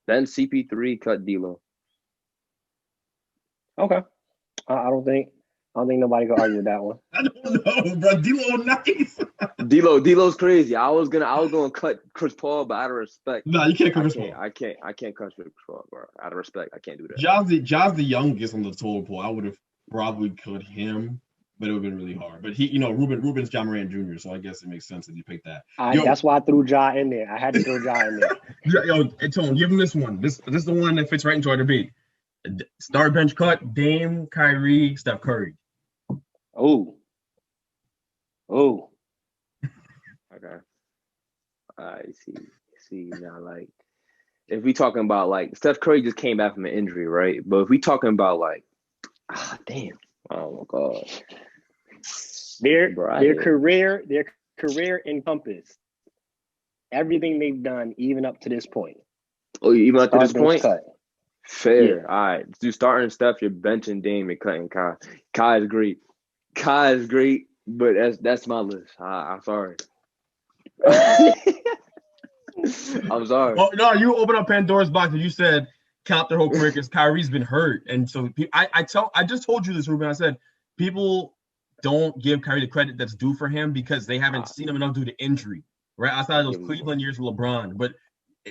then CP3, cut D'Lo. Okay, I don't think nobody can argue with that one. I don't know, bro. D'Lo nice. D'Lo's crazy. I was gonna cut Chris Paul, but out of respect, No, you can't cut Chris Paul. I can't cut Chris Paul, bro. Out of respect, I can't do that. Ja's the youngest on the total pool. I would have probably cut him, but it would have been really hard. But he, Reuben's John Morant Jr., so I guess it makes sense that you picked that. That's why I threw Ja in there. I had to throw Ja in there. Yo, Tone, give him this one. This is the one that fits right into our debate. Start bench cut, Dame, Kyrie, Steph Curry. Oh. Okay. I see now, like, if we talking about, like, Steph Curry just came back from an injury, right? But if we talking about, like, damn, oh my God, their career encompassed everything they've done, even up to this point. Oh, even up to this point? Cut. Fair. Yeah. All right. You starting Steph, you're benching Dame and cutting Kai. Kai is great. But that's my list. I'm sorry. I'm sorry. Well, no, you open up Pandora's box and you said count their whole career because Kyrie's been hurt, and so I just told you this, Reuben. I said people don't give Kyrie the credit that's due for him because they haven't seen him enough due to injury, right? Outside of those Cleveland years with LeBron, but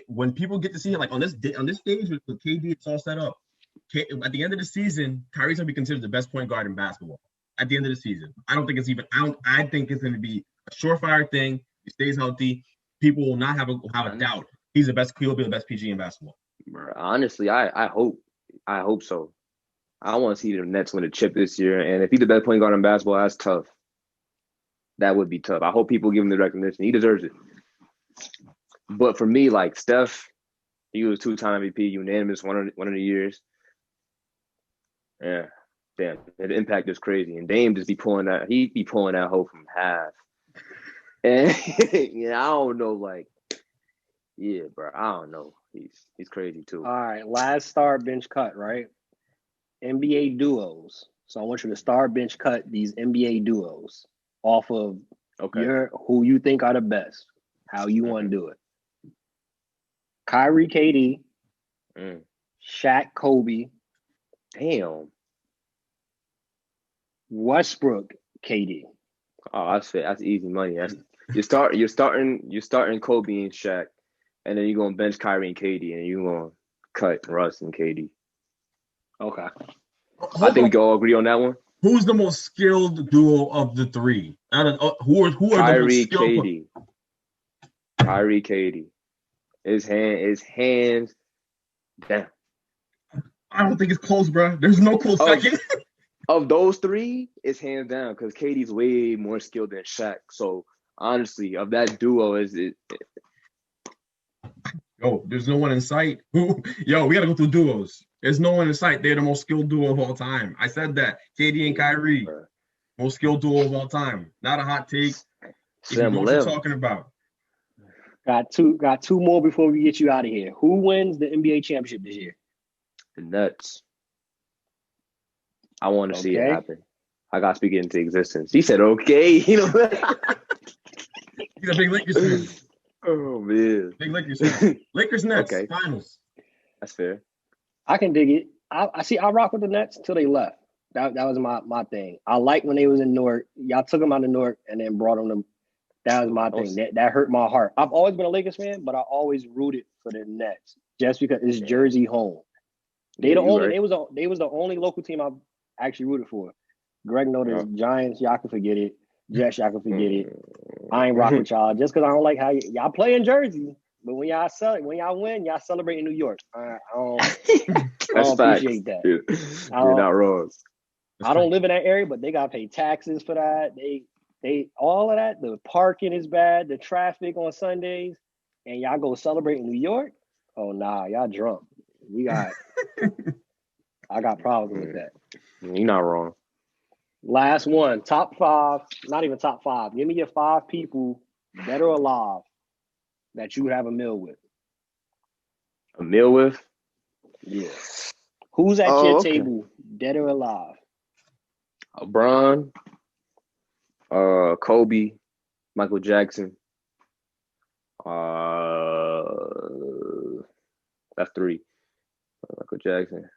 when people get to see him, like on this stage with KD, it's all set up. At the end of the season, Kyrie's gonna be considered the best point guard in basketball. At the end of the season, I think it's gonna be a surefire thing. He stays healthy. People will not have a doubt. He'll be the best PG in basketball. Honestly, I hope so. I want to see the Nets win a chip this year, and if he's the best point guard in basketball, that's tough. That would be tough. I hope people give him the recognition. He deserves it. But for me, like Steph, he was 2-time MVP, unanimous one of the years. Yeah, damn, the impact is crazy. And Dame just be pulling that. He'd be pulling that hoe from half. And I don't know, like, yeah, bro, I don't know. He's crazy too. All right, last star bench cut, right? NBA duos. So I want you to star bench cut these NBA duos off of who you think are the best. How you want to do it? Kyrie, KD, Shaq, Kobe. Damn. Westbrook, KD. Oh, that's easy money. You're starting Kobe and Shaq, and then you're gonna bench Kyrie and KD, and you're gonna cut Russ and KD. Okay. I think we can all agree on that one. Who's the most skilled duo of the three? Who are the most skilled? KD. Kyrie, KD. His hands down. I don't think it's close, bro. There's no close second. Of those three, it's hands down because KD's way more skilled than Shaq. So honestly, of that duo, Yo, there's no one in sight. Yo, we gotta go through duos. There's no one in sight. They're the most skilled duo of all time. I said that. KD and Kyrie, most skilled duo of all time. Not a hot take. If you know what you're talking about. Got two more before we get you out of here. Who wins the NBA championship this year? The Nets. I want to see it happen. I got to speak it into existence. He said, okay. He's a big Lakers fan. Oh, man. Big Lakers fan. Lakers Nets, finals. That's fair. I can dig it. I rock with the Nets until they left. That was my thing. I like when they was in Newark. Y'all took them out of Newark and then brought them. That was my thing. That hurt my heart. I've always been a Lakers fan, but I always rooted for the Nets just because it's Jersey home. They was the only local team I've actually rooted for. Greg noticed Giants, y'all can forget it. Jets, y'all can forget it. I ain't rocking with y'all just because I don't like how y'all play in Jersey. But when y'all win, y'all celebrate in New York. I don't appreciate that. You're not wrong. I don't live in that area, but they gotta pay taxes for that. They all of that. The parking is bad. The traffic on Sundays, and y'all go celebrate in New York. Oh nah, y'all drunk. I got problems with that. You're not wrong. Last one, top 5. Not even top 5. Give me your 5 people, dead or alive, that you would have a meal with. A meal with? Yeah. Who's at your table, dead or alive? LeBron, Kobe, Michael Jackson. That's 3. Michael Jackson.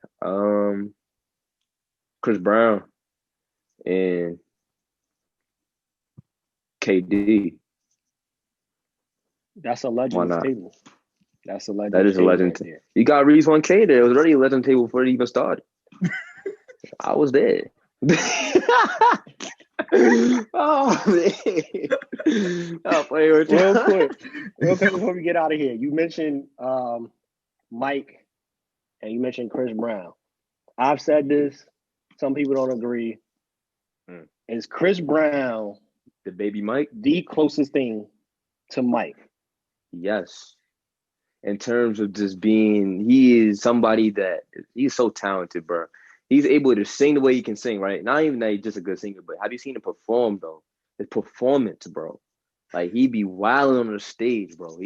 Chris Brown and KD. That's a legend table. That's a legend. That is a legend. Right, you got Reese 1K there. It was already a legend table before it even started. I was there. Oh man! I'll play with you. Real quick before we get out of here. You mentioned Mike, and you mentioned Chris Brown. I've said this. Some people don't agree. Is Chris Brown the baby Mike the closest thing to Mike? Yes. In terms of just being, he is somebody that he's so talented, bro. He's able to sing the way he can sing, right? Not even that he's just a good singer, but have you seen him perform though? His performance, bro. Like he be wilding on the stage, bro.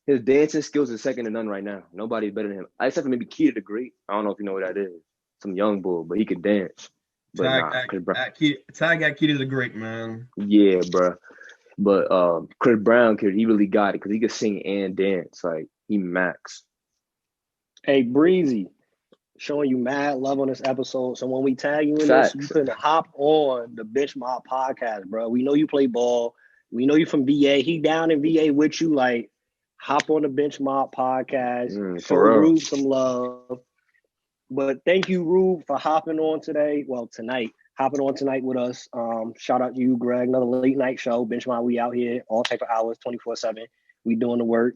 His dancing skills is second to none right now. Nobody better than him. Except for maybe Keita the Great. I don't know if you know what that is. Some young bull, but he could dance. But Tag at Keita the Great, man. Yeah, bro. But Chris Brown, he really got it because he could sing and dance. Like he max. Hey, Breezy, showing you mad love on this episode. So when we tag you in this, you can hop on the Bench Mob podcast, bro. We know you play ball. We know you from VA. He down in VA with you. Like, hop on the Bench Mob podcast. Show Rube some love. But thank you, Rube, for hopping on today. Well, tonight. Hopping on tonight with us. Shout out to you, Greg. Another late night show. Bench Mob, we out here all type of hours, 24/7. We doing the work.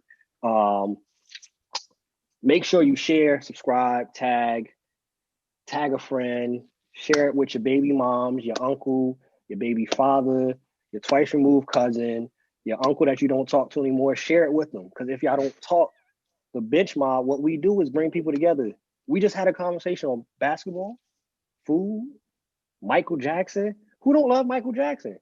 Make sure you share, subscribe, tag a friend, share it with your baby moms, your uncle, your baby father, your twice removed cousin, your uncle that you don't talk to anymore. Share it with them. Because if y'all don't talk, the Bench Mob, what we do is bring people together. We just had a conversation on basketball, food, Michael Jackson. Who don't love Michael Jackson?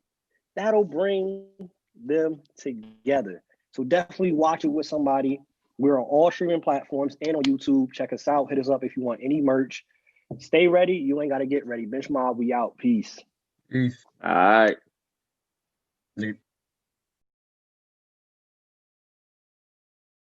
That'll bring them together. So definitely watch it with somebody. We're on all streaming platforms and on YouTube. Check us out. Hit us up if you want any merch. Stay ready. You ain't got to get ready. Bench Mob, we out. Peace. All right.